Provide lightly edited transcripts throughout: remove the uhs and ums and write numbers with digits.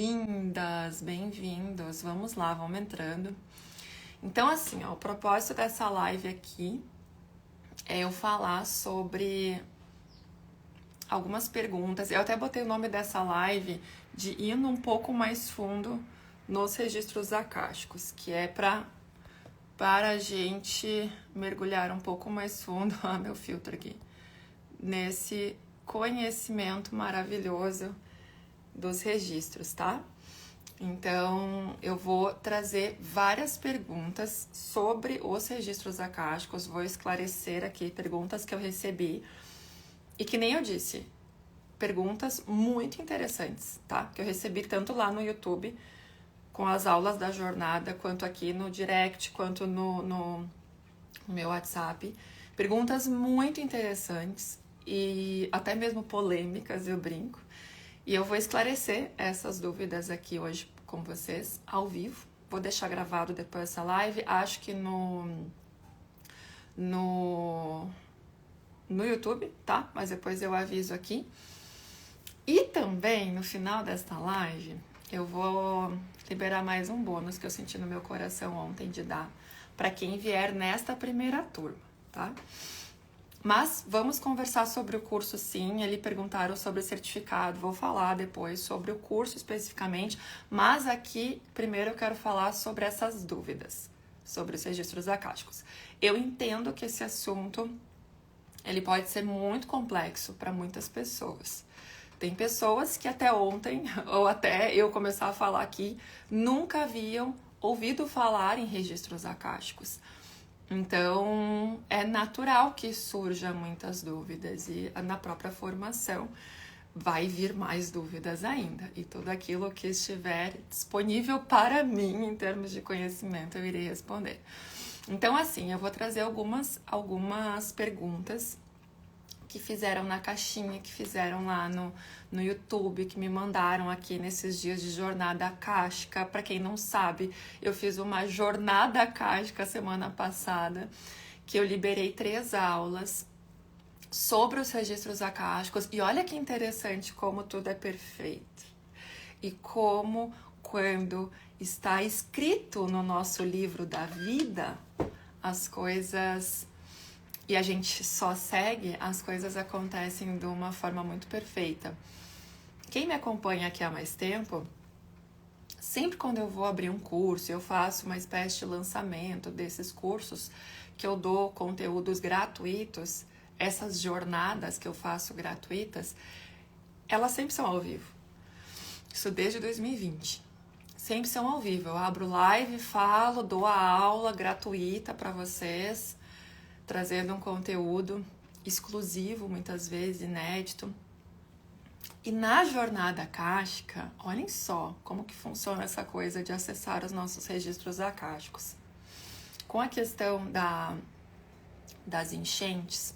Bem-vindas, bem-vindos. Vamos lá, vamos entrando. Então, assim, ó, o propósito dessa live aqui é eu falar sobre algumas perguntas. Eu até botei o nome dessa live de indo um pouco mais fundo nos registros acásticos, que é para a gente mergulhar um pouco mais fundo, meu filtro aqui, nesse conhecimento maravilhoso dos registros, tá? Então, eu vou trazer várias perguntas sobre os registros acásticos, vou esclarecer aqui perguntas que eu recebi e que nem eu disse, perguntas muito interessantes, tá? Que eu recebi tanto lá no YouTube, com as aulas da jornada, quanto aqui no direct, quanto no meu WhatsApp. Perguntas muito interessantes e até mesmo polêmicas, eu brinco. E eu vou esclarecer essas dúvidas aqui hoje com vocês, ao vivo. Vou deixar gravado depois essa live, acho que no YouTube, tá? Mas depois eu aviso aqui. E também, no final desta live, eu vou liberar mais um bônus que eu senti no meu coração ontem de dar para quem vier nesta primeira turma, tá? Mas vamos conversar sobre o curso, sim. Eles perguntaram sobre o certificado, vou falar depois sobre o curso especificamente, mas aqui primeiro eu quero falar sobre essas dúvidas, sobre os registros acásticos. Eu entendo que esse assunto ele pode ser muito complexo para muitas pessoas. Tem pessoas que até ontem, ou até eu começar a falar aqui, nunca haviam ouvido falar em registros acásticos. Então, é natural que surjam muitas dúvidas e na própria formação vai vir mais dúvidas ainda. E tudo aquilo que estiver disponível para mim em termos de conhecimento eu irei responder. Então, assim, eu vou trazer algumas perguntas que fizeram na caixinha, que fizeram lá no YouTube, que me mandaram aqui nesses dias de jornada acástica. Para quem não sabe, eu fiz uma jornada acástica semana passada, que eu liberei 3 aulas sobre os registros acásticos. E olha que interessante como tudo é perfeito. E como quando está escrito no nosso livro da vida, as coisas... e a gente só segue, as coisas acontecem de uma forma muito perfeita. Quem me acompanha aqui há mais tempo, sempre quando eu vou abrir um curso, eu faço uma espécie de lançamento desses cursos, que eu dou conteúdos gratuitos, essas jornadas que eu faço gratuitas, elas sempre são ao vivo. Isso desde 2020. Sempre são ao vivo. Eu abro live, falo, dou a aula gratuita para vocês, trazendo um conteúdo exclusivo, muitas vezes inédito. E na jornada acástica, olhem só como que funciona essa coisa de acessar os nossos registros acásticos. Com a questão das enchentes,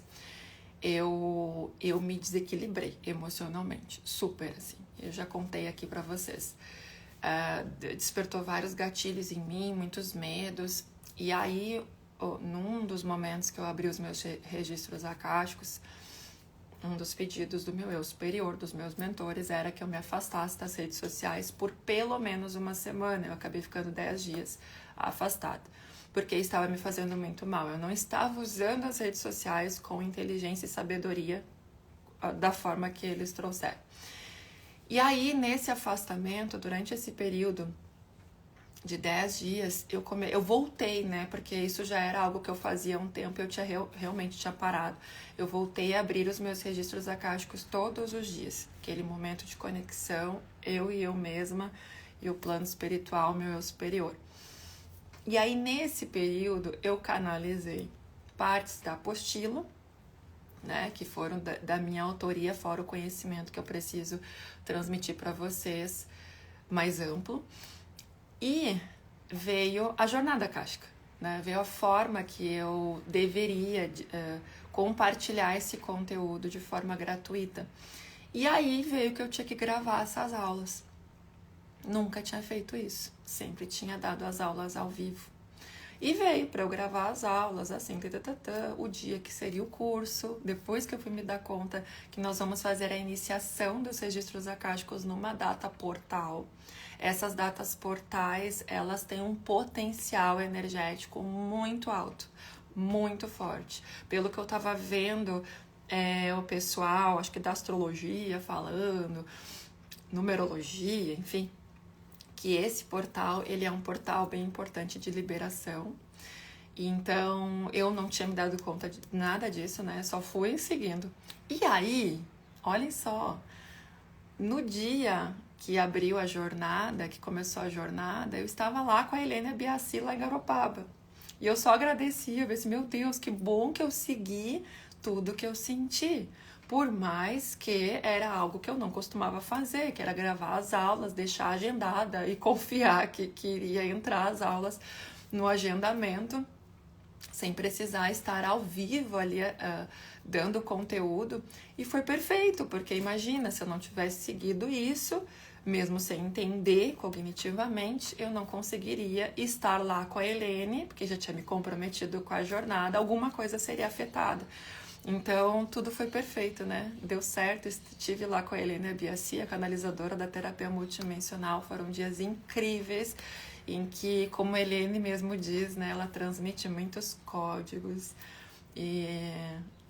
eu me desequilibrei emocionalmente, super assim. Eu já contei aqui para vocês. Despertou vários gatilhos em mim, muitos medos. E aí, num dos momentos que eu abri os meus registros acásticos, um dos pedidos do meu eu superior, dos meus mentores, era que eu me afastasse das redes sociais por pelo menos uma semana. Eu acabei ficando 10 dias afastada, porque estava me fazendo muito mal. Eu não estava usando as redes sociais com inteligência e sabedoria da forma que eles trouxeram. E aí, nesse afastamento, durante esse período de 10 dias, eu voltei, né? Porque isso já era algo que eu fazia há um tempo, eu realmente tinha parado. Eu voltei a abrir os meus registros acásticos todos os dias. Aquele momento de conexão, eu e eu mesma, e o plano espiritual, meu eu superior. E aí, nesse período, eu canalizei partes da apostila, né, que foram da minha autoria, fora o conhecimento que eu preciso transmitir para vocês, mais amplo. E veio a jornada acástica, né? Veio a forma que eu deveria compartilhar esse conteúdo de forma gratuita. E aí veio que eu tinha que gravar essas aulas. Nunca tinha feito isso, sempre tinha dado as aulas ao vivo. E veio para eu gravar as aulas, assim, o dia que seria o curso. Depois que eu fui me dar conta que nós vamos fazer a iniciação dos registros akáshicos numa data portal. Essas datas portais, elas têm um potencial energético muito alto, muito forte. Pelo que eu tava vendo, o pessoal, acho que da astrologia falando, numerologia, enfim, que esse portal, ele é um portal bem importante de liberação. Então, eu não tinha me dado conta de nada disso, né? Só fui seguindo. E aí, olhem só, no dia que abriu a jornada, que começou a jornada, eu estava lá com a Helena Biassi lá em Garopaba. E eu só agradecia, eu disse, meu Deus, que bom que eu segui tudo que eu senti. Por mais que era algo que eu não costumava fazer, que era gravar as aulas, deixar agendada e confiar que iria entrar as aulas no agendamento, sem precisar estar ao vivo ali dando conteúdo. E foi perfeito, porque imagina, se eu não tivesse seguido isso, mesmo sem entender cognitivamente, eu não conseguiria estar lá com a Helene, porque já tinha me comprometido com a jornada, alguma coisa seria afetada. Então, tudo foi perfeito, né? Deu certo, estive lá com a Helena Biassi, a canalizadora da terapia multidimensional. Foram dias incríveis, em que, como a Helene mesmo diz, né? Ela transmite muitos códigos e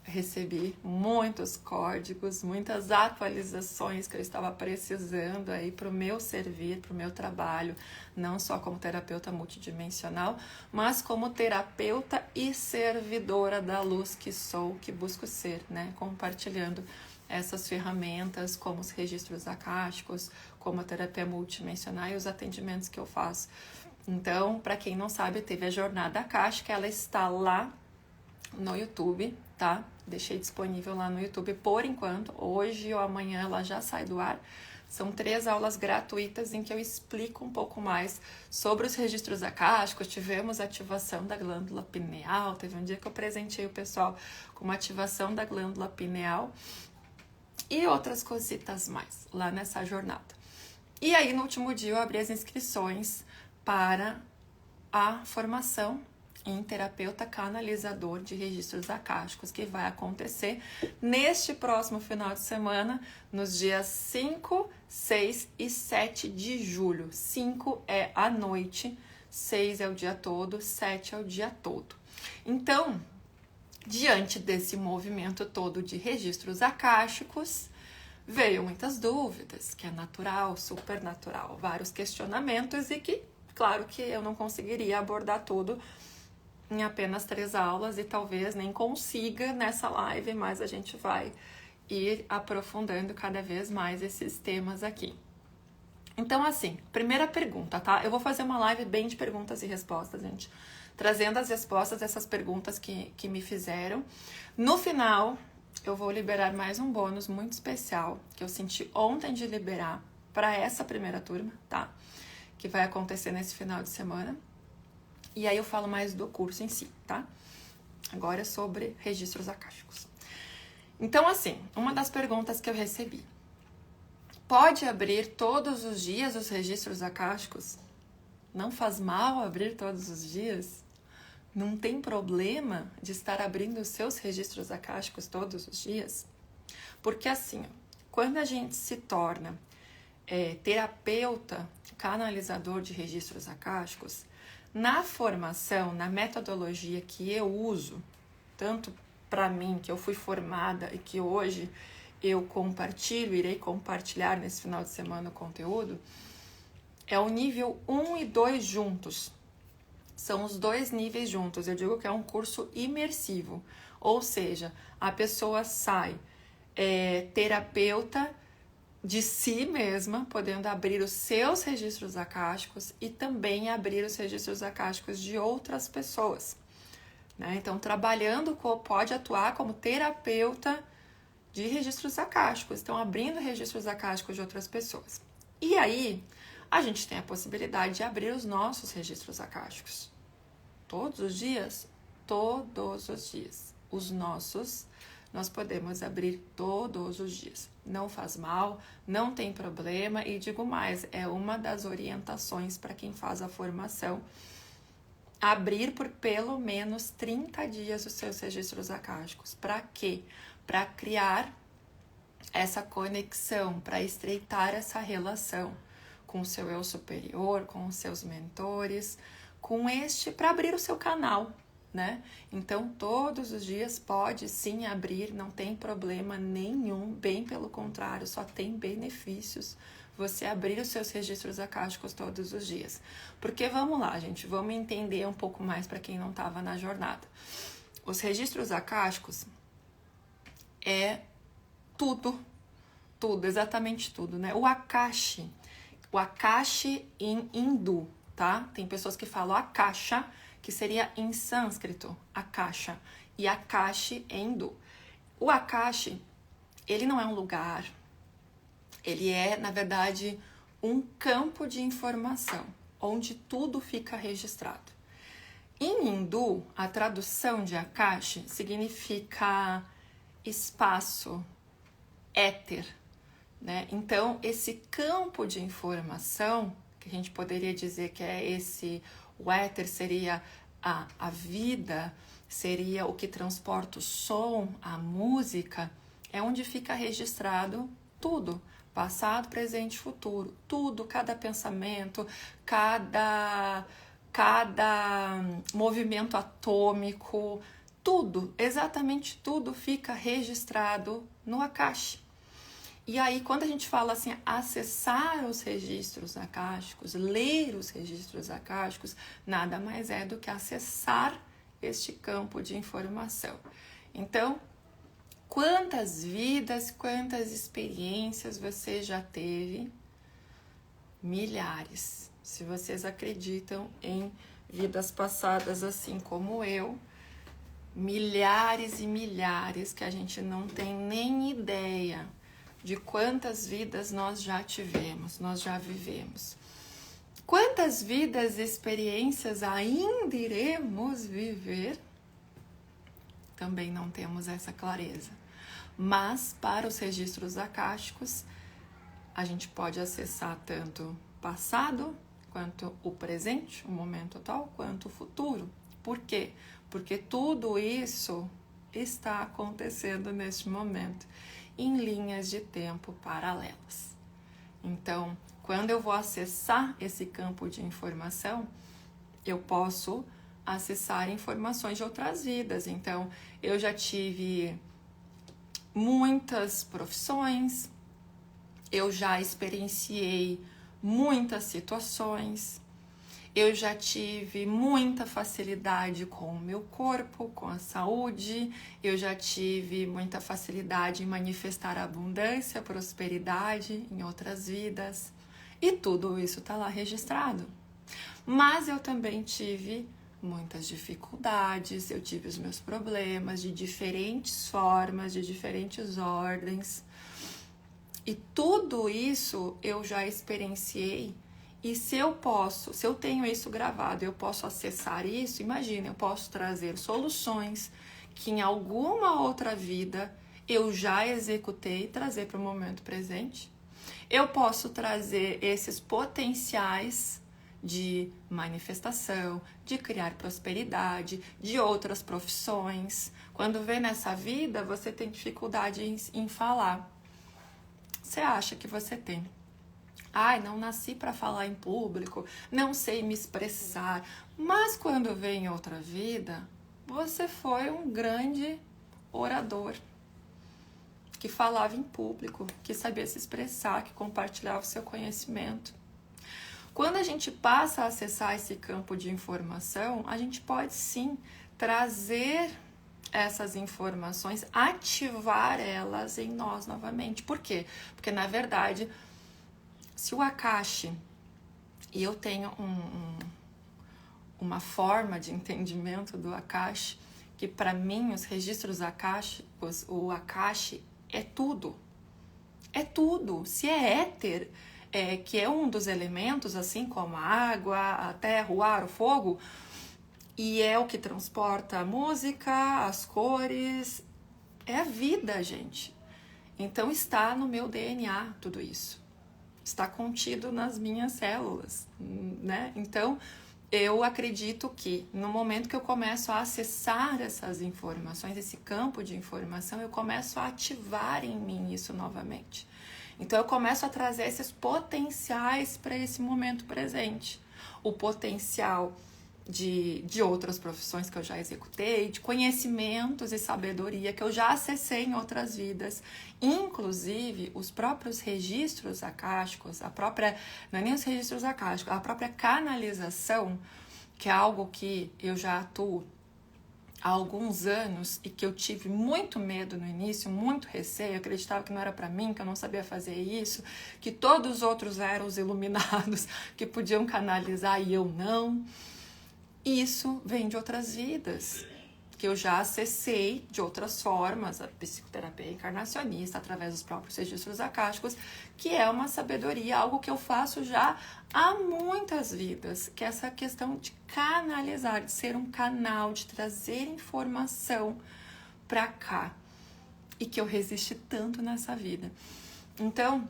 recebi muitos códigos, muitas atualizações que eu estava precisando aí para o meu servir, para o meu trabalho, não só como terapeuta multidimensional, mas como terapeuta e servidora da luz que sou, que busco ser, né? Compartilhando essas ferramentas, como os registros akáshicos, como a terapia multidimensional e os atendimentos que eu faço. Então, para quem não sabe, teve a jornada akáshica, ela está lá no YouTube, tá? Deixei disponível lá no YouTube por enquanto. Hoje ou amanhã ela já sai do ar. São 3 aulas gratuitas em que eu explico um pouco mais sobre os registros akáshicos. Tivemos ativação da glândula pineal. Teve um dia que eu presenteei o pessoal com uma ativação da glândula pineal e outras cositas mais lá nessa jornada. E aí, no último dia, eu abri as inscrições para a formação em terapeuta canalizador de registros akáshicos, que vai acontecer neste próximo final de semana, nos dias 5, 6 e 7 de julho. 5 é à noite, 6 é o dia todo, 7 é o dia todo. Então, diante desse movimento todo de registros akáshicos, veio muitas dúvidas, que é natural, super natural, vários questionamentos e que, claro que eu não conseguiria abordar tudo em apenas 3 aulas e talvez nem consiga nessa live, mas a gente vai ir aprofundando cada vez mais esses temas aqui. Então, assim, primeira pergunta, tá? Eu vou fazer uma live bem de perguntas e respostas, gente, trazendo as respostas dessas perguntas que me fizeram. No final, eu vou liberar mais um bônus muito especial, que eu senti ontem de liberar para essa primeira turma, tá? Que vai acontecer nesse final de semana. E aí eu falo mais do curso em si, tá? Agora é sobre registros akáshicos. Então, assim, uma das perguntas que eu recebi. Pode abrir todos os dias os registros akáshicos? Não faz mal abrir todos os dias? Não tem problema de estar abrindo os seus registros akáshicos todos os dias? Porque assim, quando a gente se torna terapeuta, canalizador de registros akáshicos, na formação, na metodologia que eu uso, tanto para mim, que eu fui formada e que hoje eu compartilho, irei compartilhar nesse final de semana o conteúdo, é o nível 1 e 2 juntos. São os 2 níveis juntos. Eu digo que é um curso imersivo, ou seja, a pessoa sai terapeuta de si mesma, podendo abrir os seus registros akáshicos e também abrir os registros akáshicos de outras pessoas, né? Então, trabalhando, pode atuar como terapeuta de registros akáshicos, então abrindo registros akáshicos de outras pessoas. E aí, a gente tem a possibilidade de abrir os nossos registros akáshicos. Todos os dias? Todos os dias. Os nossos, nós podemos abrir todos os dias. Não faz mal, não tem problema e digo mais, é uma das orientações para quem faz a formação abrir por pelo menos 30 dias os seus registros akáshicos. Para quê? Para criar essa conexão, para estreitar essa relação com o seu eu superior, com os seus mentores, para abrir o seu canal, né? Então, todos os dias pode sim abrir, não tem problema nenhum, bem pelo contrário, só tem benefícios você abrir os seus registros akáshicos todos os dias. Porque vamos lá, gente, vamos entender um pouco mais para quem não estava na jornada. Os registros akáshicos é tudo, exatamente tudo, né? O Akashi em hindu, tá? Tem pessoas que falam Akasha, que seria em sânscrito, Akasha, e Akashi em hindu. O Akashi, ele não é um lugar, ele é, na verdade, um campo de informação, onde tudo fica registrado. Em hindu, a tradução de Akashi significa espaço, éter, né? Então, esse campo de informação, que a gente poderia dizer que é o éter seria a vida, seria o que transporta o som, a música, é onde fica registrado tudo, passado, presente e futuro, tudo, cada pensamento, cada movimento atômico, tudo, exatamente tudo fica registrado no Akashi. E aí, quando a gente fala assim, acessar os registros akáshicos, ler os registros akáshicos, nada mais é do que acessar este campo de informação. Então, quantas vidas, quantas experiências você já teve? Milhares. Se vocês acreditam em vidas passadas assim como eu, milhares e milhares que a gente não tem nem ideia de quantas vidas nós já tivemos, nós já vivemos. Quantas vidas e experiências ainda iremos viver? Também não temos essa clareza. Mas, para os registros akáshicos, a gente pode acessar tanto o passado, quanto o presente, o momento atual, quanto o futuro. Por quê? Porque tudo isso está acontecendo neste momento, em linhas de tempo paralelas. Então, quando eu vou acessar esse campo de informação, eu posso acessar informações de outras vidas. Então, eu já tive muitas profissões, eu já experienciei muitas situações, eu já tive muita facilidade com o meu corpo, com a saúde, eu já tive muita facilidade em manifestar abundância, prosperidade em outras vidas. E tudo isso está lá registrado. Mas eu também tive muitas dificuldades, eu tive os meus problemas de diferentes formas, de diferentes ordens. E tudo isso eu já experienciei. E se eu tenho isso gravado, eu posso acessar isso, imagina, eu posso trazer soluções que em alguma outra vida eu já executei e trazer para o momento presente. Eu posso trazer esses potenciais de manifestação, de criar prosperidade, de outras profissões. Quando vê nessa vida, você tem dificuldade em falar. Você acha que você tem? Ai, não nasci para falar em público, não sei me expressar. Mas quando vem em outra vida, você foi um grande orador, que falava em público, que sabia se expressar, que compartilhava o seu conhecimento. Quando a gente passa a acessar esse campo de informação, a gente pode sim trazer essas informações, ativar elas em nós novamente. Por quê? Porque, na verdade, se o Akashi, e eu tenho uma forma de entendimento do Akashi, que para mim os registros akáshicos, o Akashi é tudo. É tudo. Se é éter, que é um dos elementos, assim como a água, a terra, o ar, o fogo, e é o que transporta a música, as cores, é a vida, gente. Então está no meu DNA tudo isso. Está contido nas minhas células, né? Então, eu acredito que no momento que eu começo a acessar essas informações, esse campo de informação, eu começo a ativar em mim isso novamente. Então eu começo a trazer esses potenciais para esse momento presente. O potencial de outras profissões que eu já executei, de conhecimentos e sabedoria que eu já acessei em outras vidas, inclusive os próprios registros acásticos, não é nem os registros acásticos, a própria canalização, que é algo que eu já atuo há alguns anos e que eu tive muito medo no início, muito receio, eu acreditava que não era para mim, que eu não sabia fazer isso, que todos os outros eram os iluminados que podiam canalizar e eu não. Isso vem de outras vidas, que eu já acessei de outras formas, a psicoterapia encarnacionista, através dos próprios registros acásticos, que é uma sabedoria, algo que eu faço já há muitas vidas, que é essa questão de canalizar, de ser um canal, de trazer informação para cá, e que eu resisti tanto nessa vida. Então,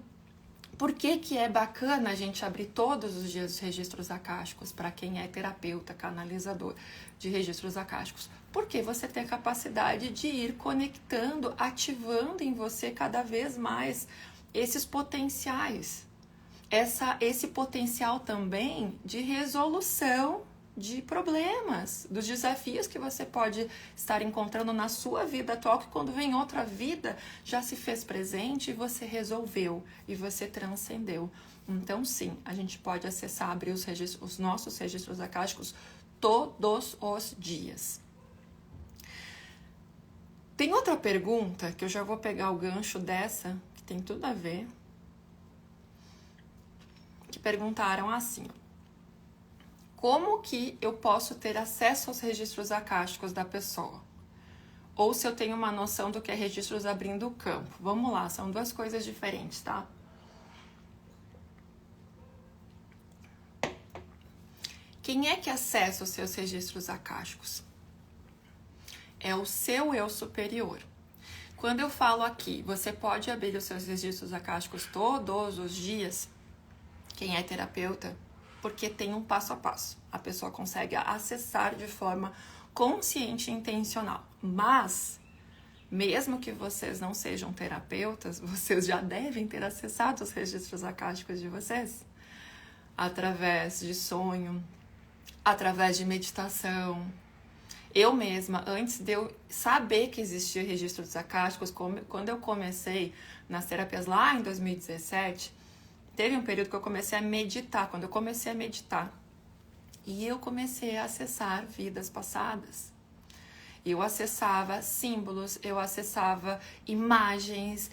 por que é bacana a gente abrir todos os dias os registros acásticos para quem é terapeuta, canalizador de registros acásticos? Porque você tem a capacidade de ir conectando, ativando em você cada vez mais esses potenciais. Esse potencial também de resolução de problemas, dos desafios que você pode estar encontrando na sua vida atual, que quando vem outra vida já se fez presente e você resolveu e você transcendeu. Então sim, a gente pode acessar, abrir os nossos registros acásticos todos os dias. Tem outra pergunta que eu já vou pegar o gancho dessa, que tem tudo a ver, que perguntaram assim: como que eu posso ter acesso aos registros acásticos da pessoa? Ou se eu tenho uma noção do que é registros abrindo o campo. Vamos lá, são duas coisas diferentes, tá? Quem é que acessa os seus registros acásticos? É o seu eu superior. Quando eu falo aqui, você pode abrir os seus registros acásticos todos os dias, quem é terapeuta, porque tem um passo a passo. A pessoa consegue acessar de forma consciente e intencional. Mas, mesmo que vocês não sejam terapeutas, vocês já devem ter acessado os registros acásticos de vocês. Através de sonho, através de meditação. Eu mesma, antes de eu saber que existia registros acásticos, quando eu comecei nas terapias lá em 2017, teve um período que eu comecei a meditar. Quando eu comecei a meditar, e eu comecei a acessar vidas passadas. Eu acessava símbolos, eu acessava imagens,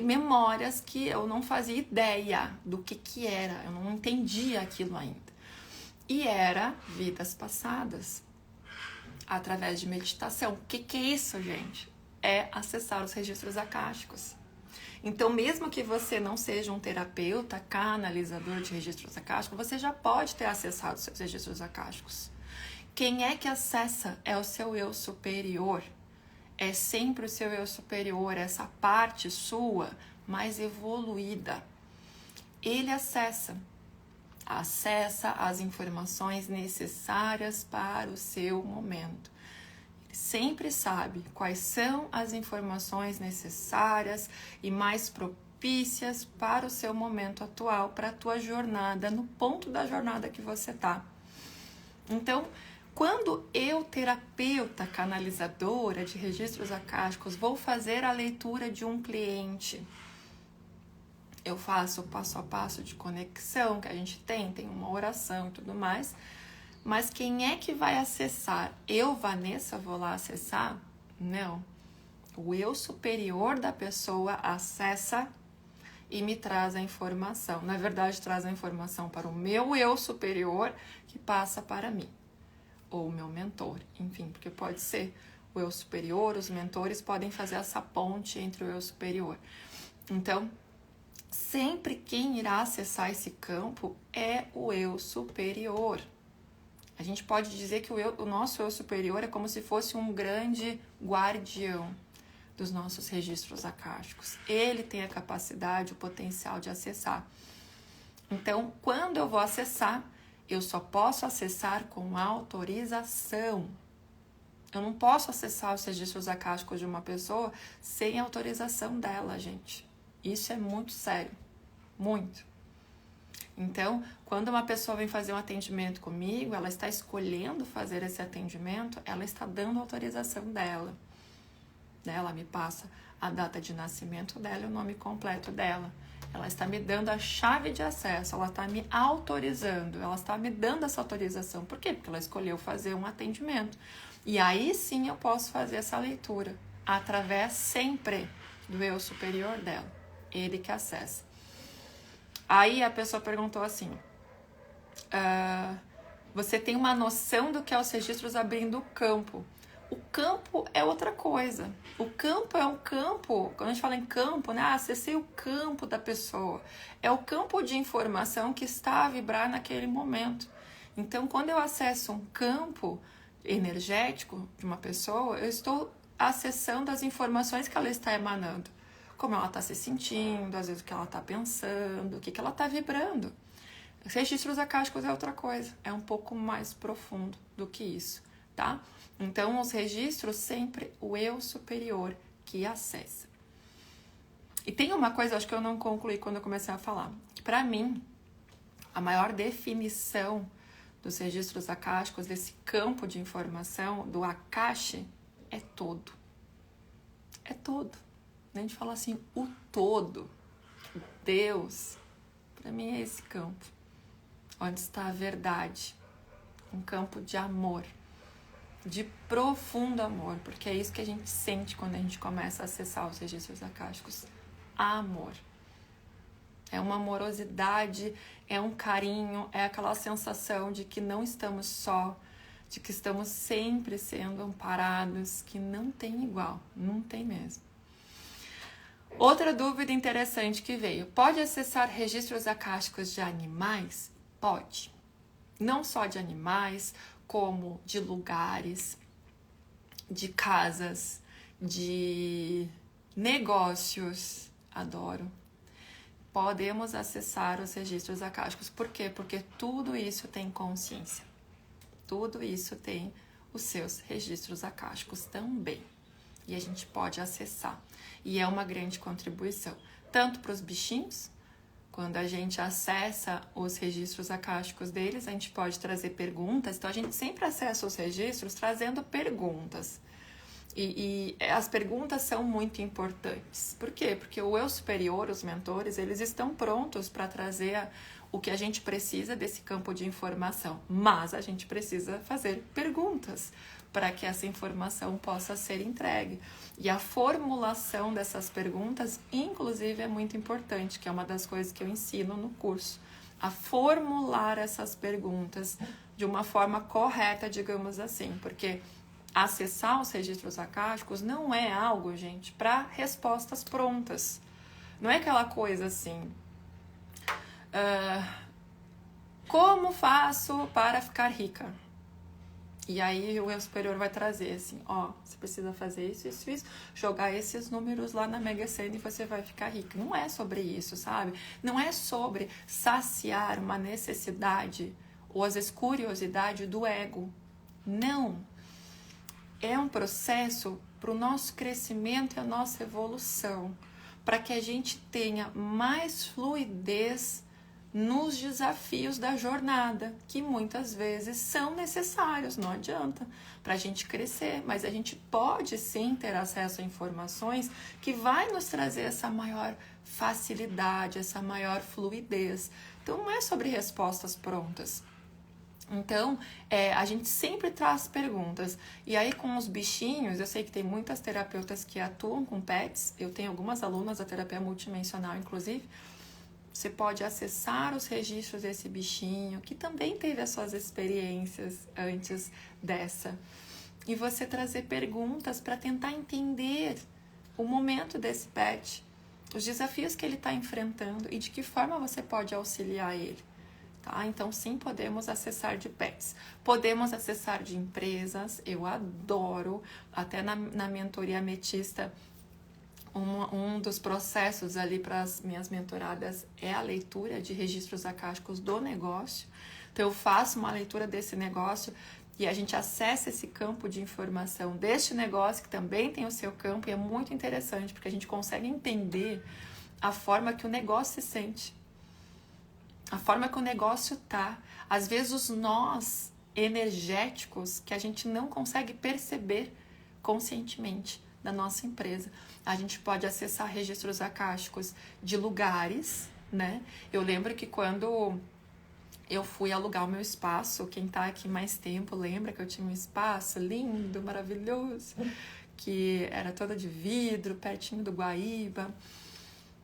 memórias que eu não fazia ideia do que era. Eu não entendia aquilo ainda. E era vidas passadas, através de meditação. O que é isso, gente? É acessar os registros acásticos. Então, mesmo que você não seja um terapeuta, canalizador de registros acásticos, você já pode ter acessado seus registros acásticos. Quem é que acessa é o seu eu superior. É sempre o seu eu superior, essa parte sua mais evoluída. Ele acessa as informações necessárias para o seu momento. Sempre sabe quais são as informações necessárias e mais propícias para o seu momento atual, para a tua jornada, no ponto da jornada que você está. Então, quando eu, terapeuta canalizadora de registros acásticos, vou fazer a leitura de um cliente, eu faço o passo a passo de conexão que a gente tem uma oração e tudo mais. Mas quem é que vai acessar? Eu, Vanessa, vou lá acessar? Não. O eu superior da pessoa acessa e me traz a informação. Na verdade, traz a informação para o meu eu superior, que passa para mim. Ou o meu mentor, enfim, porque pode ser o eu superior, os mentores podem fazer essa ponte entre o eu superior. Então, sempre quem irá acessar esse campo é o eu superior. A gente pode dizer que o nosso eu superior é como se fosse um grande guardião dos nossos registros acásticos. Ele tem a capacidade, o potencial de acessar. Então, quando eu vou acessar, Eu só posso acessar com autorização. Eu não posso acessar os registros acásticos de uma pessoa sem autorização dela, gente. Isso é muito sério. Muito. Então, quando uma pessoa vem fazer um atendimento comigo, ela está escolhendo fazer esse atendimento, ela está dando autorização dela. Ela me passa a data de nascimento dela e o nome completo dela. Ela está me dando a chave de acesso, ela está me autorizando, ela está me dando essa autorização. Por quê? Porque ela escolheu fazer um atendimento. E aí sim eu posso fazer essa leitura, através sempre do eu superior dela, ele que acessa. Aí a pessoa perguntou assim, você tem uma noção do que é os registros abrindo o campo? O campo é outra coisa. O campo é um campo, quando a gente fala em campo, né? Acessei o campo da pessoa. É o campo de informação que está a vibrar naquele momento. Então, quando eu acesso um campo energético de uma pessoa, eu estou acessando as informações que ela está emanando. Como ela está se sentindo, às vezes o que ela está pensando, o que ela está vibrando. Os registros acásticos é outra coisa, é um pouco mais profundo do que isso, tá? Então, os registros, sempre o eu superior que acessa. E tem uma coisa, acho que eu não concluí quando eu comecei a falar, que para mim, a maior definição dos registros acásticos, desse campo de informação, do Akashi, é todo. É todo. A gente fala assim, o todo, Deus, para mim é esse campo, onde está a verdade, um campo de amor, de profundo amor, porque é isso que a gente sente quando a gente começa a acessar os registros acásticos, amor. É uma amorosidade, é um carinho, é aquela sensação de que não estamos só, de que estamos sempre sendo amparados, que não tem igual, não tem mesmo. Outra dúvida interessante que veio, pode acessar registros acásticos de animais? Pode. Não só de animais, como de lugares, de casas, de negócios. Adoro. Podemos acessar os registros acásticos. Por quê? Porque tudo isso tem consciência. Tudo isso tem os seus registros acásticos também. E a gente pode acessar. E é uma grande contribuição. Tanto para os bichinhos, quando a gente acessa os registros acásticos deles, a gente pode trazer perguntas. Então, a gente sempre acessa os registros trazendo perguntas. E as perguntas são muito importantes. Por quê? Porque o eu superior, os mentores, eles estão prontos para trazer o que a gente precisa desse campo de informação. Mas a gente precisa fazer perguntas para que essa informação possa ser entregue. E a formulação dessas perguntas, inclusive, é muito importante, que é uma das coisas que eu ensino no curso. A formular essas perguntas de uma forma correta, digamos assim, porque acessar os registros acásticos não é algo, gente, para respostas prontas. Não é aquela coisa assim, como faço para ficar rica? E aí o eu superior vai trazer assim, você precisa fazer isso, isso, isso, jogar esses números lá na Mega Sena e você vai ficar rica. Não é sobre isso, sabe? Não é sobre saciar uma necessidade ou às vezes curiosidade do ego. Não. É um processo para o nosso crescimento e a nossa evolução, para que a gente tenha mais fluidez nos desafios da jornada, que muitas vezes são necessários, não adianta, para a gente crescer, mas a gente pode sim ter acesso a informações que vai nos trazer essa maior facilidade, essa maior fluidez. Então não é sobre respostas prontas. Então, a gente sempre traz perguntas. E aí, com os bichinhos, eu sei que tem muitas terapeutas que atuam com pets. Eu tenho algumas alunas da terapia multidimensional, inclusive. Você pode acessar os registros desse bichinho, que também teve as suas experiências antes dessa. E você trazer perguntas para tentar entender o momento desse pet, os desafios que ele está enfrentando e de que forma você pode auxiliar ele. Tá? Então, sim, podemos acessar de pets. Podemos acessar de empresas. Eu adoro. Até na mentoria ametista, um dos processos ali para as minhas mentoradas é a leitura de registros acásticos do negócio. Então eu faço uma leitura desse negócio e a gente acessa esse campo de informação deste negócio que também tem o seu campo, e é muito interessante porque a gente consegue entender a forma que o negócio se sente, a forma que o negócio tá. Às vezes os nós energéticos que a gente não consegue perceber conscientemente da nossa empresa. A gente pode acessar registros akáshicos de lugares, né? Eu lembro que quando eu fui alugar o meu espaço, quem tá aqui mais tempo lembra que eu tinha um espaço lindo, maravilhoso, que era todo de vidro, pertinho do Guaíba.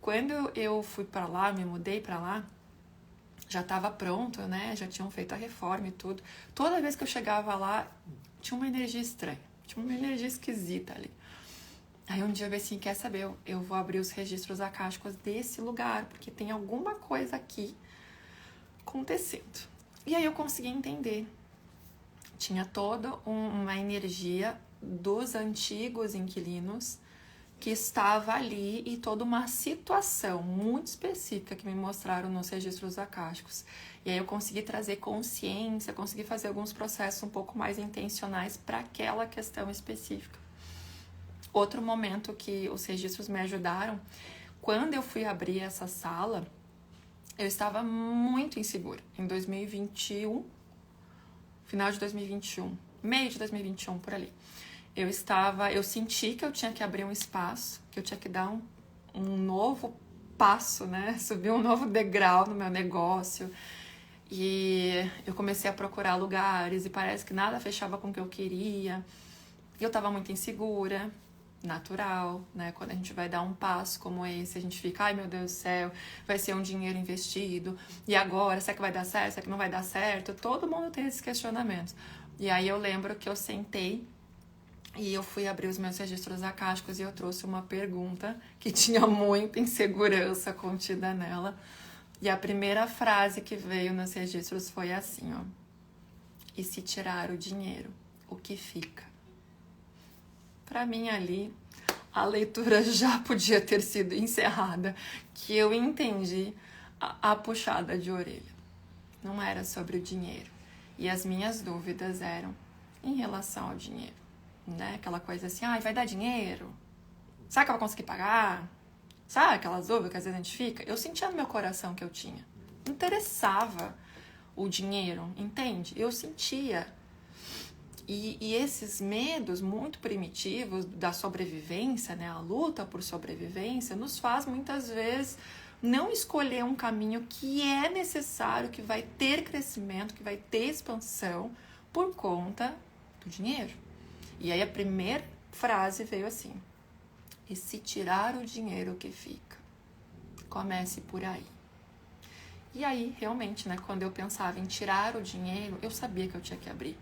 Quando eu fui para lá, me mudei para lá, já estava pronto, né? Já tinham feito a reforma e tudo. Toda vez que eu chegava lá, tinha uma energia estranha, tinha uma energia esquisita ali. Aí um dia eu falei assim, quer saber, eu vou abrir os registros akáshicos desse lugar, porque tem alguma coisa aqui acontecendo. E aí eu consegui entender. Tinha toda uma energia dos antigos inquilinos que estava ali e toda uma situação muito específica que me mostraram nos registros akáshicos. E aí eu consegui trazer consciência, consegui fazer alguns processos um pouco mais intencionais para aquela questão específica. Outro momento que os registros me ajudaram, quando eu fui abrir essa sala, eu estava muito insegura. Em 2021, final de 2021, meio de 2021, por ali. Eu senti que eu tinha que abrir um espaço, que eu tinha que dar um novo passo, né? Subir um novo degrau no meu negócio. E eu comecei a procurar lugares e parece que nada fechava com o que eu queria. E eu estava muito insegura, natural, né? Quando a gente vai dar um passo como esse, a gente fica, ai meu Deus do céu, vai ser um dinheiro investido. E agora, será que vai dar certo? Será que não vai dar certo? Todo mundo tem esses questionamentos. E aí eu lembro que eu sentei e eu fui abrir os meus registros akáshicos e eu trouxe uma pergunta que tinha muita insegurança contida nela. E a primeira frase que veio nos registros foi assim, ó. E se tirar o dinheiro, o que fica? Para mim ali, a leitura já podia ter sido encerrada, que eu entendi a puxada de orelha. Não era sobre o dinheiro. E as minhas dúvidas eram em relação ao dinheiro. Né? Aquela coisa assim, vai dar dinheiro? Será que eu vou conseguir pagar? Sabe aquelas dúvidas que às vezes a gente fica? Eu sentia no meu coração que eu tinha. Não interessava o dinheiro, entende? Eu sentia. E esses medos muito primitivos da sobrevivência, né? A luta por sobrevivência, nos faz muitas vezes não escolher um caminho que é necessário, que vai ter crescimento, que vai ter expansão por conta do dinheiro. E aí a primeira frase veio assim, e se tirar o dinheiro, o que fica? Comece por aí. E aí, realmente, né, quando eu pensava em tirar o dinheiro, eu sabia que eu tinha que abrir.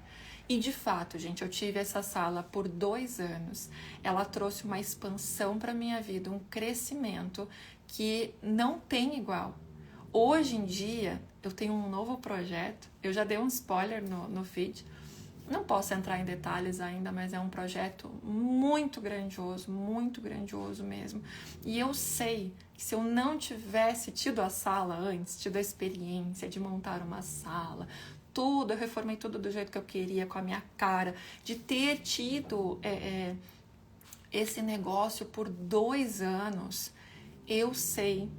E de fato, gente, eu tive essa sala por 2 anos. Ela trouxe uma expansão para minha vida, um crescimento que não tem igual. Hoje em dia, eu tenho um novo projeto. Eu já dei um spoiler no feed. Não posso entrar em detalhes ainda, mas é um projeto muito grandioso mesmo. E eu sei que se eu não tivesse tido a sala antes, tido a experiência de montar uma sala, tudo, eu reformei tudo do jeito que eu queria, com a minha cara, de ter tido esse negócio por 2 anos, eu sei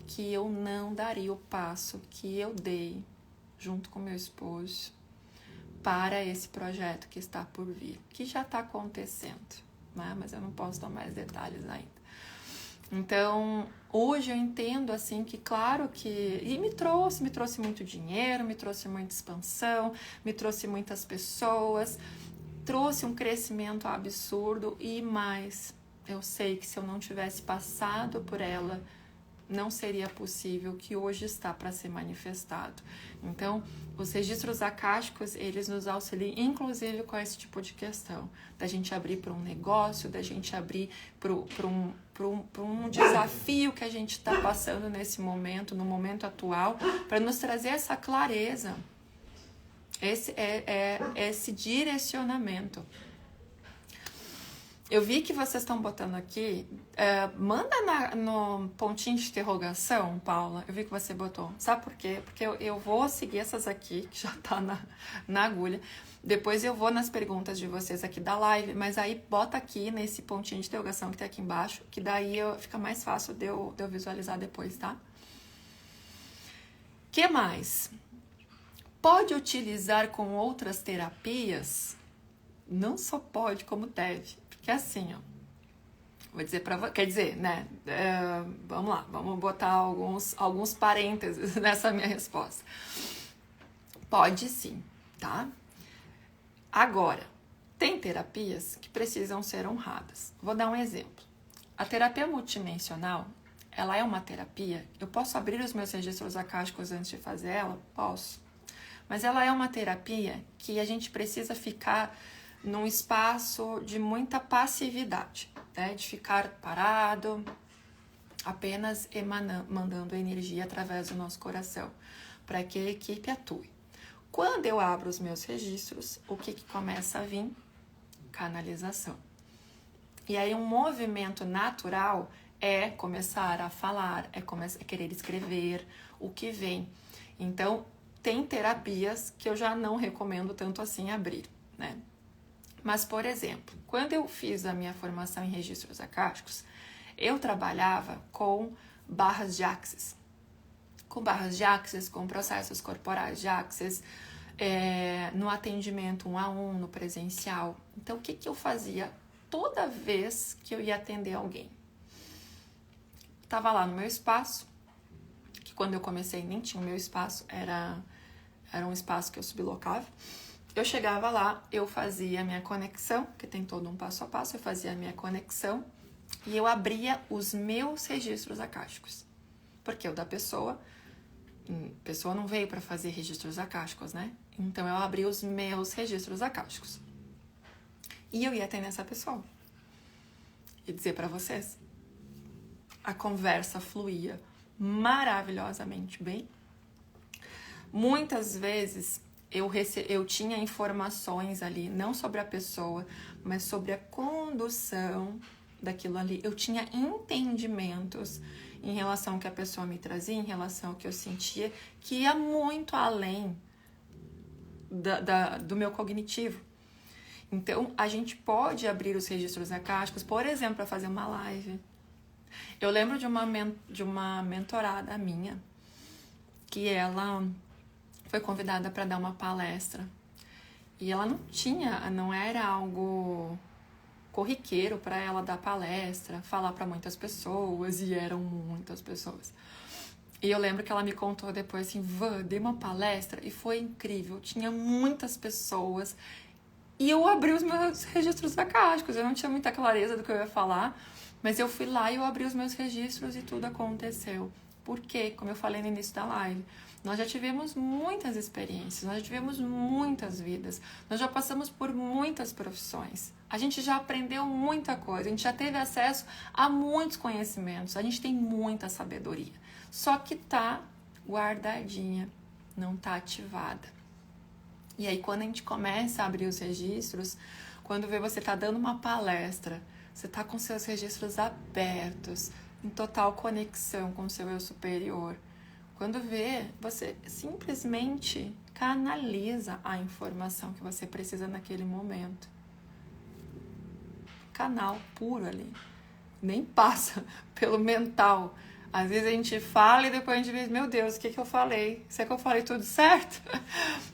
que eu não daria o passo que eu dei junto com meu esposo para esse projeto que está por vir, que já está acontecendo, né? Mas eu não posso dar mais detalhes ainda. Então, hoje eu entendo assim que, claro que... E me trouxe muito dinheiro, me trouxe muita expansão, me trouxe muitas pessoas, trouxe um crescimento absurdo e mais. Eu sei que se eu não tivesse passado por ela, não seria possível o que hoje está para ser manifestado. Então, os registros akáshicos, eles nos auxiliam, inclusive com esse tipo de questão, da gente abrir para um negócio, da gente abrir para um desafio que a gente está passando nesse momento, no momento atual, para nos trazer essa clareza, esse direcionamento. Eu vi que vocês estão botando aqui. Manda no pontinho de interrogação, Paula. Eu vi que você botou. Sabe por quê? Porque eu vou seguir essas aqui, que já tá na agulha. Depois eu vou nas perguntas de vocês aqui da live, mas aí bota aqui nesse pontinho de interrogação que tá aqui embaixo, que daí fica mais fácil de eu visualizar depois, tá? Que mais? Pode utilizar com outras terapias? Não só pode, como deve. Porque assim, ó, vou dizer pra você, quer dizer, né? Vamos lá, vamos botar alguns parênteses nessa minha resposta. Pode sim, tá? Agora, tem terapias que precisam ser honradas. Vou dar um exemplo. A terapia multidimensional, ela é uma terapia. Eu posso abrir os meus registros acásticos antes de fazer ela? Posso. Mas ela é uma terapia que a gente precisa ficar num espaço de muita passividade, né? De ficar parado, apenas mandando energia através do nosso coração, para que a equipe atue. Quando eu abro os meus registros, o que começa a vir? Canalização. E aí um movimento natural é começar a falar, é querer escrever o que vem. Então, tem terapias que eu já não recomendo tanto assim abrir, né? Mas, por exemplo, quando eu fiz a minha formação em registros acásticos, eu trabalhava com barras de Axis. Com barras de Axis, com processos corporais de Axis, no atendimento 1 a 1, no presencial. Então, o que eu fazia toda vez que eu ia atender alguém? Estava lá no meu espaço, que quando eu comecei nem tinha o meu espaço, era um espaço que eu sublocava. Eu chegava lá, eu fazia a minha conexão, que tem todo um passo a passo, eu fazia a minha conexão e eu abria os meus registros acásticos. Porque o da pessoa não veio para fazer registros acásticos, né? Então eu abri os meus registros acásticos. E eu ia atender essa pessoa. E dizer para vocês, a conversa fluía maravilhosamente bem. Muitas vezes eu tinha informações ali, não sobre a pessoa, mas sobre a condução daquilo ali. Eu tinha entendimentos em relação ao que a pessoa me trazia, em relação ao que eu sentia, que ia muito além do meu cognitivo. Então, a gente pode abrir os registros acásticos, por exemplo, para fazer uma live. Eu lembro de uma mentorada minha, que ela foi convidada para dar uma palestra. E ela não era algo corriqueiro para ela dar palestra, falar para muitas pessoas, e eram muitas pessoas. E eu lembro que ela me contou depois assim, dei uma palestra e foi incrível, tinha muitas pessoas e eu abri os meus registros acásticos, eu não tinha muita clareza do que eu ia falar, mas eu fui lá e eu abri os meus registros e tudo aconteceu. Por quê? Como eu falei no início da live, nós já tivemos muitas experiências, nós já tivemos muitas vidas, nós já passamos por muitas profissões, a gente já aprendeu muita coisa, a gente já teve acesso a muitos conhecimentos, a gente tem muita sabedoria, só que tá guardadinha, não tá ativada. E aí quando a gente começa a abrir os registros, quando vê você tá dando uma palestra, você tá com seus registros abertos, em total conexão com o seu eu superior, quando vê, você simplesmente canaliza a informação que você precisa naquele momento. Canal puro ali. Nem passa pelo mental. Às vezes a gente fala e depois a gente vê, meu Deus, o que eu falei? Será que eu falei tudo certo?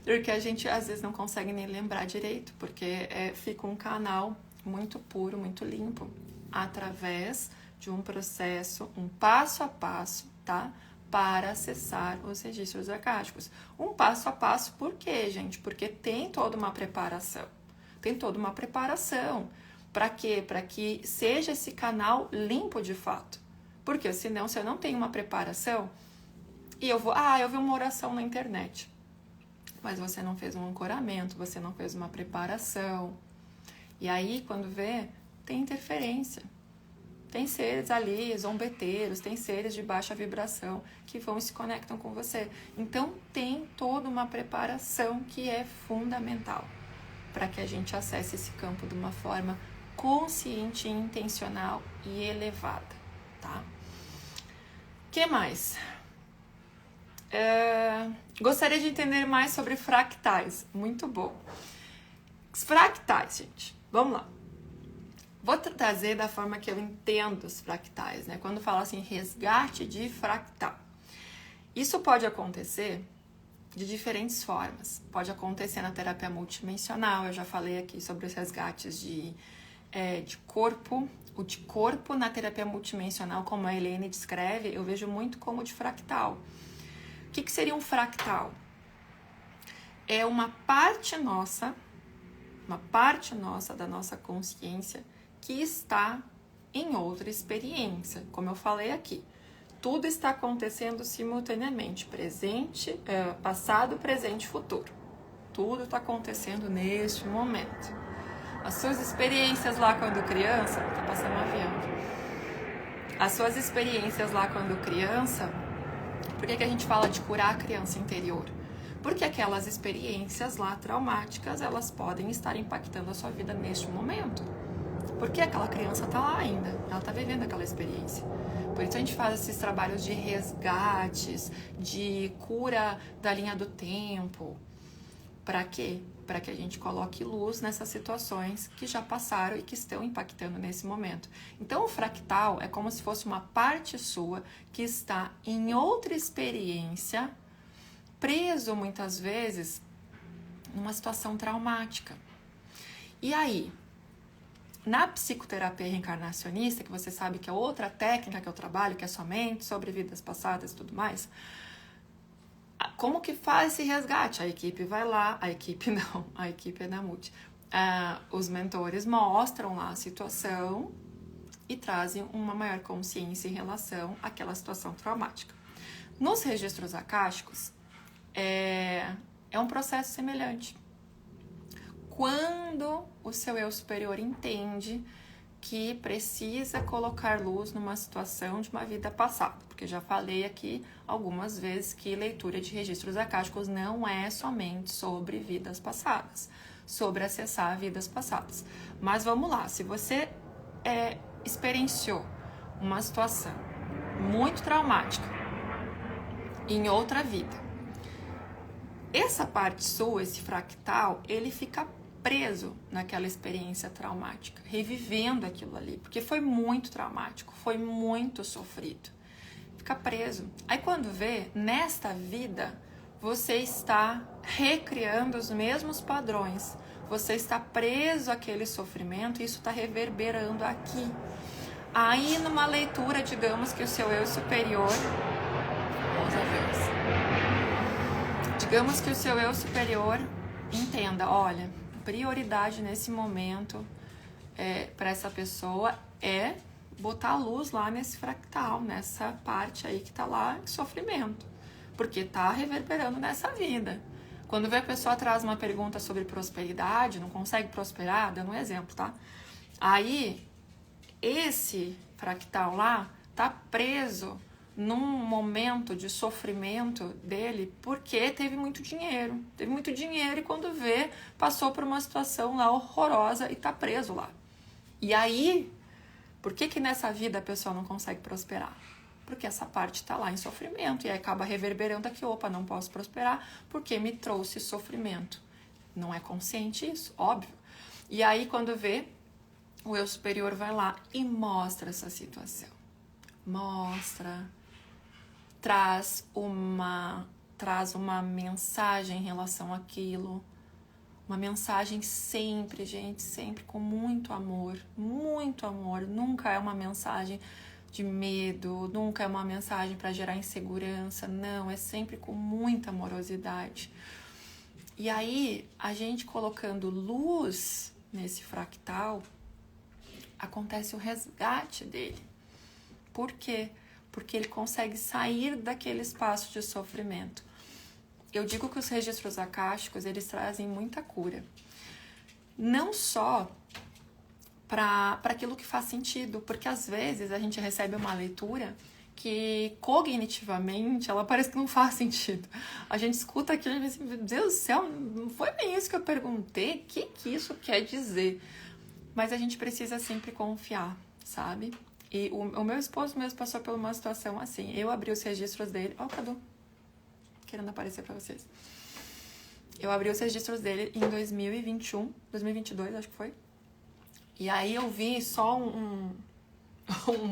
Porque a gente às vezes não consegue nem lembrar direito, porque fica um canal muito puro, muito limpo, através de um processo, um passo a passo, tá? Para acessar os registros acásticos. Um passo a passo, por quê, gente? Porque tem toda uma preparação. Tem toda uma preparação. Para quê? Para que seja esse canal limpo de fato. Porque senão, se eu não tenho uma preparação, e eu vi uma oração na internet. Mas você não fez um ancoramento, você não fez uma preparação. E aí, quando vê, tem interferência. Tem seres ali, zombeteiros, tem seres de baixa vibração que vão e se conectam com você. Então, tem toda uma preparação que é fundamental para que a gente acesse esse campo de uma forma consciente, intencional e elevada, tá? Que mais? Gostaria de entender mais sobre fractais. Muito bom. Fractais, gente. Vamos lá. Vou trazer da forma que eu entendo os fractais, né? Quando falo assim, resgate de fractal. Isso pode acontecer de diferentes formas. Pode acontecer na terapia multidimensional. Eu já falei aqui sobre os resgates de corpo. O de corpo na terapia multidimensional, como a Helene descreve, eu vejo muito como de fractal. O que seria um fractal? É uma parte nossa da nossa consciência que está em outra experiência. Como eu falei aqui, tudo está acontecendo simultaneamente, passado, presente e futuro. Tudo está acontecendo neste momento. As suas experiências lá quando criança, tá passando um avião aqui. As suas experiências lá quando criança, por que a gente fala de curar a criança interior? Porque aquelas experiências lá traumáticas, elas podem estar impactando a sua vida neste momento. Porque aquela criança tá lá ainda, ela tá vivendo aquela experiência. Por isso a gente faz esses trabalhos de resgates, de cura da linha do tempo. Para quê? Para que a gente coloque luz nessas situações que já passaram e que estão impactando nesse momento. Então, o fractal é como se fosse uma parte sua que está em outra experiência, preso muitas vezes numa situação traumática. E aí, na psicoterapia reencarnacionista, que você sabe que é outra técnica que eu trabalho, que é somente sobre vidas passadas e tudo mais, como que faz esse resgate? A equipe vai lá, a equipe é da Multi. Os mentores mostram lá a situação e trazem uma maior consciência em relação àquela situação traumática. Nos registros akáshicos, é um processo semelhante. Quando o seu eu superior entende que precisa colocar luz numa situação de uma vida passada, porque já falei aqui algumas vezes que leitura de registros akáshicos não é somente sobre vidas passadas, sobre acessar vidas passadas. Mas vamos lá, se você experienciou uma situação muito traumática em outra vida, essa parte sua, esse fractal, ele fica preso naquela experiência traumática, revivendo aquilo ali, porque foi muito traumático, foi muito sofrido. Fica preso. Aí quando vê, nesta vida, você está recriando os mesmos padrões, você está preso àquele sofrimento e isso está reverberando aqui. Aí numa leitura, digamos que o seu eu superior... Digamos que o seu eu superior entenda, olha, prioridade nesse momento para essa pessoa é botar a luz lá nesse fractal, nessa parte aí que tá lá em sofrimento, porque tá reverberando nessa vida. Quando vê a pessoa traz uma pergunta sobre prosperidade, não consegue prosperar, dando um exemplo, tá? Aí, esse fractal lá tá preso num momento de sofrimento dele, porque teve muito dinheiro e quando vê, passou por uma situação lá horrorosa e tá preso lá. E aí, por que nessa vida a pessoa não consegue prosperar? Porque essa parte tá lá em sofrimento e aí acaba reverberando aqui, opa, não posso prosperar porque me trouxe sofrimento. Não é consciente isso, óbvio. E aí quando vê, o eu superior vai lá e mostra essa situação. Traz uma mensagem em relação àquilo, uma mensagem sempre, gente, sempre com muito amor, nunca é uma mensagem de medo, nunca é uma mensagem para gerar insegurança, não, é sempre com muita amorosidade. E aí, a gente colocando luz nesse fractal, acontece o resgate dele. Por quê? Porque ele consegue sair daquele espaço de sofrimento. Eu digo que os registros akáshicos, eles trazem muita cura. Não só para aquilo que faz sentido, porque às vezes a gente recebe uma leitura que cognitivamente ela parece que não faz sentido. A gente escuta aquilo e diz assim, meu Deus do céu, não foi bem isso que eu perguntei, o que isso quer dizer? mas a gente precisa sempre confiar, sabe? E o meu esposo mesmo passou por uma situação assim. Eu abri os registros dele. Ó, o Cadu, querendo aparecer pra vocês. Eu abri os registros dele em 2022, acho que foi. E aí eu vi só um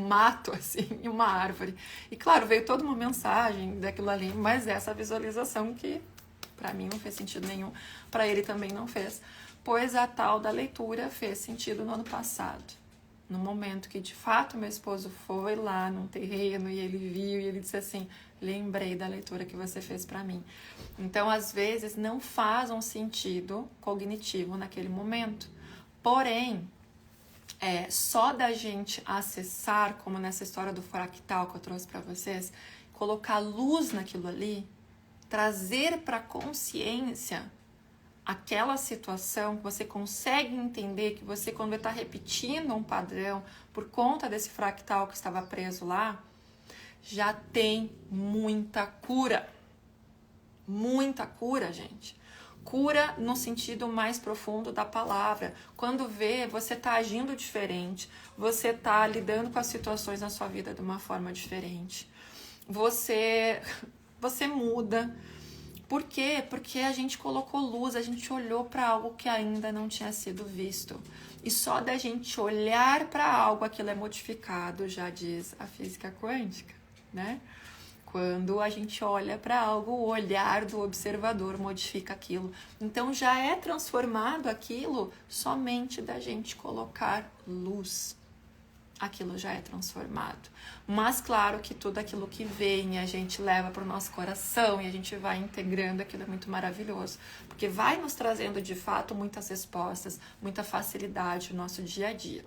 mato, assim, e uma árvore. E claro, veio toda uma mensagem daquilo ali, mas essa visualização que pra mim não fez sentido nenhum, pra ele também não fez, pois a tal da leitura fez sentido no ano passado. No momento que de fato meu esposo foi lá num terreno e ele viu e ele disse assim: lembrei da leitura que você fez pra mim. Então, às vezes, não faz um sentido cognitivo naquele momento. Porém, só da gente acessar, como nessa história do fractal que eu trouxe pra vocês, colocar luz naquilo ali, trazer pra consciência aquela situação, que você consegue entender que você, quando está repetindo um padrão por conta desse fractal que estava preso lá, já tem muita cura. Muita cura, gente. Cura no sentido mais profundo da palavra. Quando vê, você está agindo diferente, você está lidando com as situações na sua vida de uma forma diferente. Você muda. Por quê? Porque a gente colocou luz, a gente olhou para algo que ainda não tinha sido visto. E só da gente olhar para algo, aquilo é modificado, já diz a física quântica, né? Quando a gente olha para algo, o olhar do observador modifica aquilo. Então já é transformado aquilo somente da gente colocar luz. Aquilo já é transformado. Mas claro que tudo aquilo que vem a gente leva para o nosso coração e a gente vai integrando, aquilo é muito maravilhoso, porque vai nos trazendo de fato muitas respostas, muita facilidade no nosso dia a dia.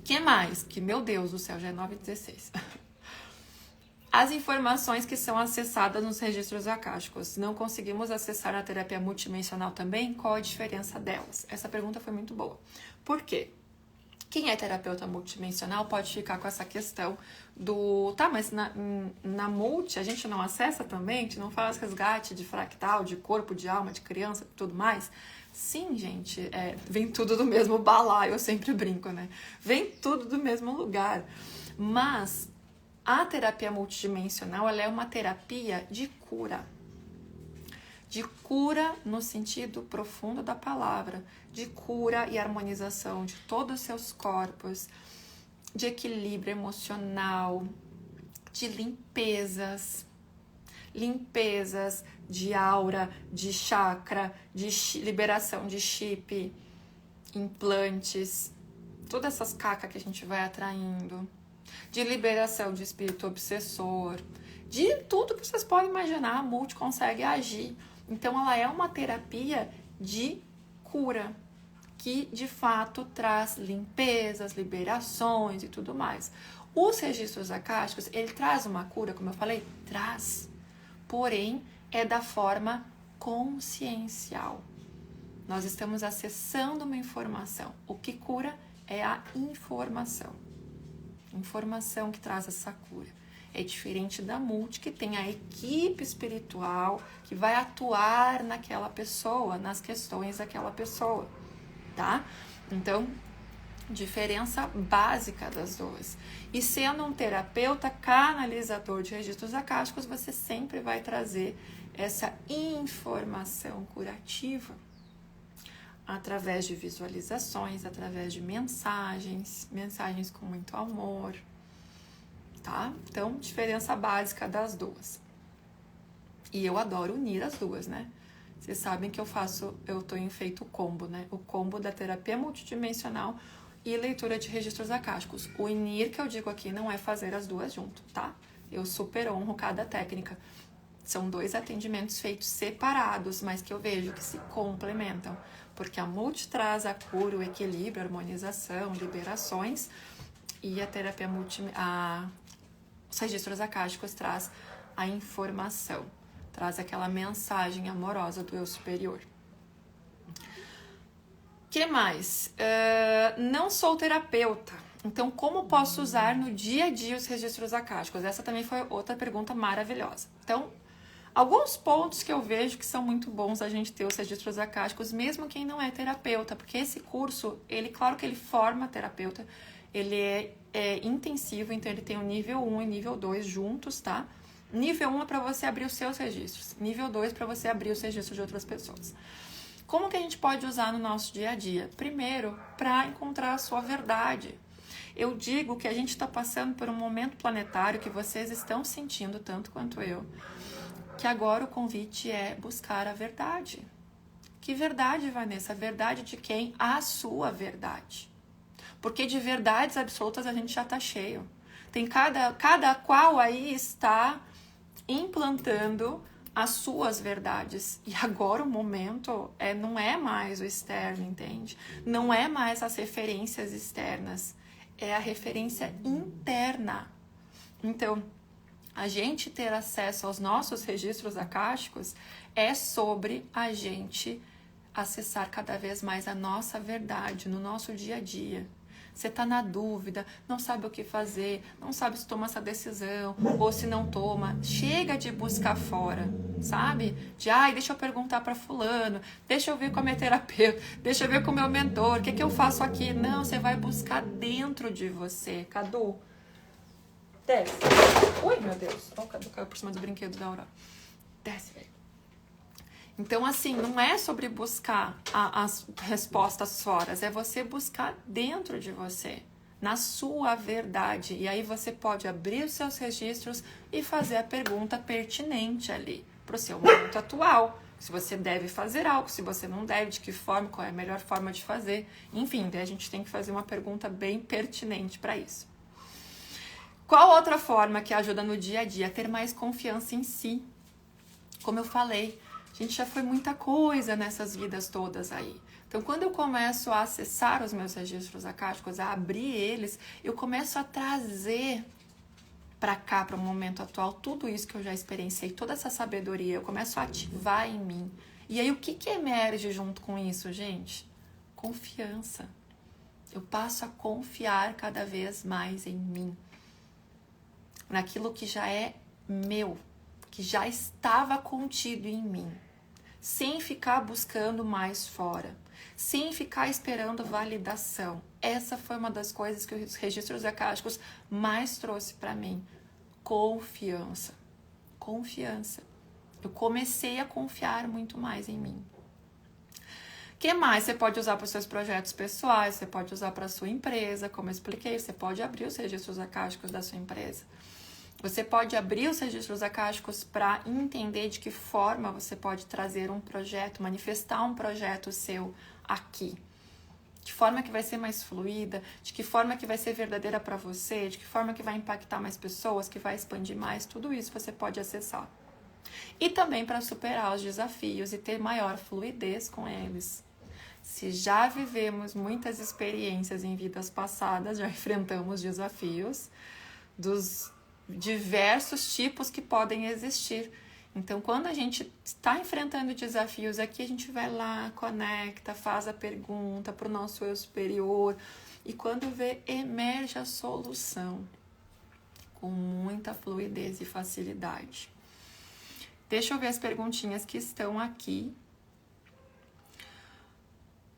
Que mais? Que, meu Deus do céu, já é 9h16. As informações que são acessadas nos registros akáshicos, não conseguimos acessar na terapia multidimensional também? Qual a diferença delas? Essa pergunta foi muito boa. Por quê? Quem é terapeuta multidimensional pode ficar com essa questão do... Tá, mas na multi a gente não acessa também? A gente não faz resgate de fractal, de corpo, de alma, de criança, tudo mais? Sim, gente, vem tudo do mesmo balaio, eu sempre brinco, né? Vem tudo do mesmo lugar. Mas a terapia multidimensional, ela é uma terapia de cura. De cura no sentido profundo da palavra, de cura e harmonização de todos os seus corpos, de equilíbrio emocional, de limpezas de aura, de chakra, de liberação de chip, implantes, todas essas cacas que a gente vai atraindo, de liberação de espírito obsessor, de tudo que vocês podem imaginar, a multi consegue agir. Então, ela é uma terapia de cura, que de fato traz limpezas, liberações e tudo mais. Os registros akáshicos, ele traz uma cura, como eu falei? Traz. Porém, é da forma consciencial. Nós estamos acessando uma informação. O que cura é a informação. Informação que traz essa cura. É diferente da multi, que tem a equipe espiritual que vai atuar naquela pessoa, nas questões daquela pessoa, tá? Então, diferença básica das duas. E sendo um terapeuta canalizador de registros akáshicos, você sempre vai trazer essa informação curativa através de visualizações, através de mensagens com muito amor, tá? Então, diferença básica das duas. E eu adoro unir as duas, né? Vocês sabem que eu tô em feito combo, né? O combo da terapia multidimensional e leitura de registros akáshicos. O unir que eu digo aqui não é fazer as duas junto, tá? Eu super honro cada técnica. São 2 atendimentos feitos separados, mas que eu vejo que se complementam. Porque a multi traz a cura, o equilíbrio, a harmonização, liberações. E a terapia os registros akáshicos traz a informação. Traz aquela mensagem amorosa do eu superior. Que mais? Não sou terapeuta. Então, como posso usar no dia a dia os registros akáshicos? Essa também foi outra pergunta maravilhosa. Então, Alguns pontos que eu vejo que são muito bons a gente ter os registros acásticos, mesmo quem não é terapeuta, porque esse curso, ele, claro que ele forma terapeuta, ele é intensivo, então ele tem o nível 1 e nível 2 juntos, tá? Nível 1 é para você abrir os seus registros, nível 2 para você abrir os registros de outras pessoas. Como que a gente pode usar no nosso dia a dia? Primeiro, para encontrar a sua verdade. Eu digo que a gente está passando por um momento planetário que vocês estão sentindo tanto quanto eu, que agora o convite é buscar a verdade. Que verdade, Vanessa? A verdade de quem? A sua verdade. Porque de verdades absolutas a gente já está cheio. Tem cada qual aí está implantando as suas verdades. E agora o momento não é mais o externo, entende? Não é mais as referências externas. É a referência interna. Então, a gente ter acesso aos nossos registros acásticos é sobre a gente acessar cada vez mais a nossa verdade no nosso dia a dia. Você está na dúvida, não sabe o que fazer, não sabe se toma essa decisão ou se não toma. Chega de buscar fora, sabe? Deixa eu perguntar para fulano, deixa eu ver com a minha terapeuta, deixa eu ver com o meu mentor, o que eu faço aqui? Não, você vai buscar dentro de você. Cadu, desce. Ui, meu Deus. Ó, o Cadu caiu por cima do brinquedo da Aurora. Desce, velho. Então, assim, não é sobre buscar as respostas fora, é você buscar dentro de você, na sua verdade. E aí você pode abrir os seus registros e fazer a pergunta pertinente ali, para o seu momento atual. Se você deve fazer algo, se você não deve, de que forma, qual é a melhor forma de fazer. Enfim, daí a gente tem que fazer uma pergunta bem pertinente para isso. Qual outra forma que ajuda no dia a dia? Ter mais confiança em si. Como eu falei, a gente já foi muita coisa nessas vidas todas aí. Então, quando eu começo a acessar os meus registros acásticos, a abrir eles, eu começo a trazer para cá, para o momento atual, tudo isso que eu já experienciei, toda essa sabedoria, eu começo a ativar em mim. E aí, o que emerge junto com isso, gente? Confiança. Eu passo a confiar cada vez mais em mim. Naquilo que já é meu, que já estava contido em mim, sem ficar buscando mais fora, sem ficar esperando validação. Essa foi uma das coisas que os registros acásticos mais trouxe para mim. Confiança. Confiança. Eu comecei a confiar muito mais em mim. O que mais você pode usar para os seus projetos pessoais? Você pode usar para a sua empresa, como eu expliquei, você pode abrir os registros acásticos da sua empresa. Você pode abrir os registros acásticos para entender de que forma você pode trazer um projeto, manifestar um projeto seu aqui. De que forma que vai ser mais fluida, de que forma que vai ser verdadeira para você, de que forma que vai impactar mais pessoas, que vai expandir mais, tudo isso você pode acessar. E também para superar os desafios e ter maior fluidez com eles. Se já vivemos muitas experiências em vidas passadas, já enfrentamos desafios dos diversos tipos que podem existir. Então, quando a gente está enfrentando desafios aqui, a gente vai lá, conecta, faz a pergunta para o nosso eu superior e quando vê, emerge a solução com muita fluidez e facilidade. Deixa eu ver as perguntinhas que estão aqui.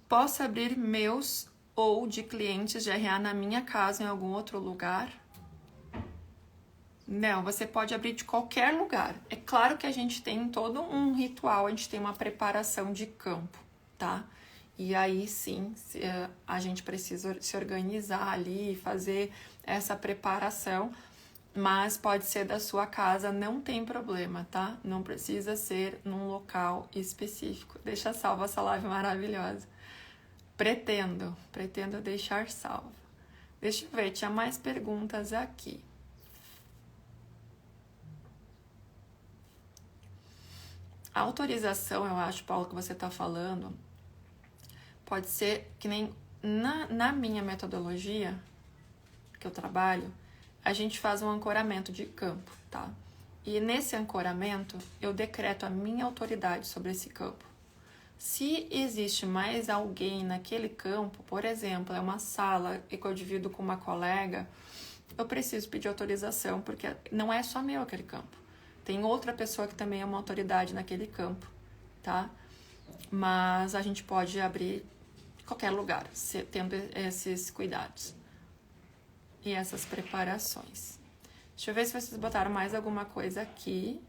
Posso abrir meus ou de clientes de RA na minha casa em algum outro lugar? Não, você pode abrir de qualquer lugar. É claro que a gente tem todo um ritual, a gente tem uma preparação de campo, tá? E aí sim, a gente precisa se organizar ali, fazer essa preparação, mas pode ser da sua casa, não tem problema, tá? Não precisa ser num local específico. Deixa salva essa live maravilhosa. Pretendo deixar salva. Deixa eu ver, tinha mais perguntas aqui. A autorização, eu acho, Paulo, que você está falando, pode ser que nem na minha metodologia, que eu trabalho, a gente faz um ancoramento de campo, tá? E nesse ancoramento, eu decreto a minha autoridade sobre esse campo. Se existe mais alguém naquele campo, por exemplo, é uma sala que eu divido com uma colega, eu preciso pedir autorização, porque não é só meu aquele campo. tem outra pessoa que também é uma autoridade naquele campo, tá? Mas a gente pode abrir em qualquer lugar, tendo esses cuidados e essas preparações. Deixa eu ver se vocês botaram mais alguma coisa aqui.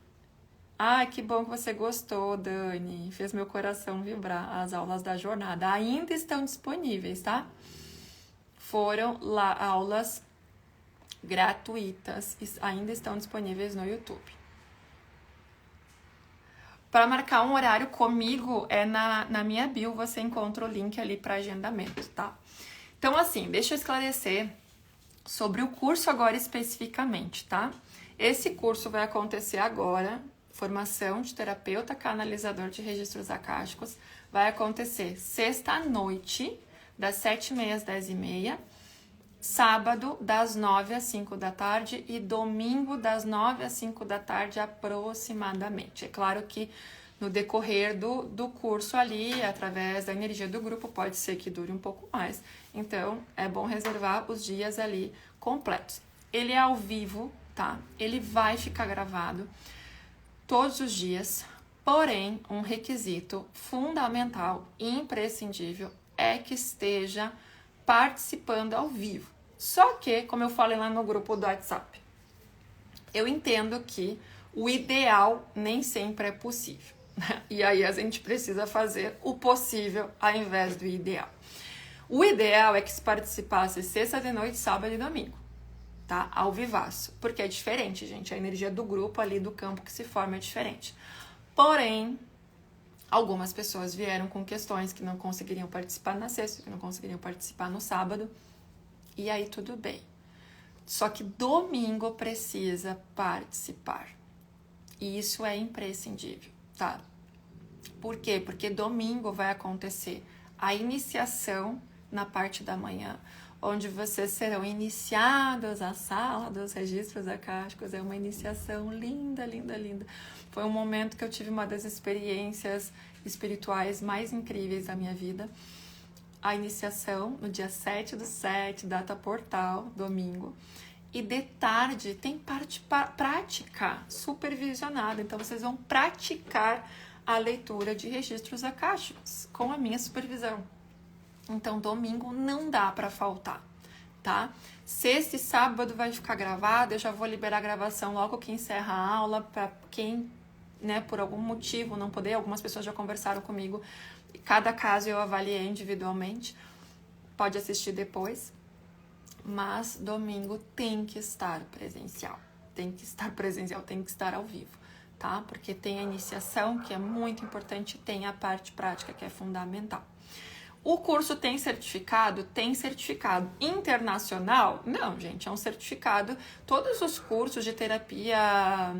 Ai, que bom que você gostou, Dani. Fez meu coração vibrar. As aulas da jornada ainda estão disponíveis, tá? Foram lá aulas gratuitas e ainda estão disponíveis no YouTube. Para marcar um horário comigo, na minha bio, você encontra o link ali para agendamento, tá? Então, assim, deixa eu esclarecer sobre o curso agora especificamente, tá? Esse curso vai acontecer agora, formação de terapeuta canalizador de registros akáshicos, vai acontecer sexta à noite, das 7h30 às 10h30, sábado das 9 às 5 da tarde e domingo das 9 às 5 da tarde aproximadamente. É claro que no decorrer do curso ali, através da energia do grupo, pode ser que dure um pouco mais. Então, é bom reservar os dias ali completos. Ele é ao vivo, tá? Ele vai ficar gravado todos os dias, porém, um requisito fundamental e imprescindível é que esteja participando ao vivo. Só que, como eu falei lá no grupo do WhatsApp, eu entendo que o ideal nem sempre é possível. E aí a gente precisa fazer o possível ao invés do ideal. O ideal é que se participasse sexta de noite, sábado e domingo, tá? Ao vivaço. Porque é diferente, gente. A energia do grupo ali, do campo que se forma é diferente. Porém, algumas pessoas vieram com questões que não conseguiriam participar na sexta, que não conseguiriam participar no sábado. E aí tudo bem. Só que domingo precisa participar. E isso é imprescindível, tá? Por quê? Porque domingo vai acontecer a iniciação na parte da manhã, onde vocês serão iniciados à sala dos registros akáshicos. É uma iniciação linda, linda, linda. Foi um momento que eu tive uma das experiências espirituais mais incríveis da minha vida. A iniciação no dia 7/7, data portal, domingo. E de tarde tem parte prática supervisionada. Então, vocês vão praticar a leitura de registros akáshicos com a minha supervisão. Então, domingo não dá para faltar, tá? Sexta e sábado vai ficar gravado. Eu já vou liberar a gravação logo que encerra a aula para quem, né, por algum motivo não poder. Algumas pessoas já conversaram comigo. Cada caso eu avaliei individualmente. Pode assistir depois. Mas domingo tem que estar presencial. Tem que estar presencial, tem que estar ao vivo, tá? Porque tem a iniciação, que é muito importante, tem a parte prática, que é fundamental. O curso tem certificado? Tem certificado. Internacional? Não, gente, é um certificado. Todos os cursos de terapia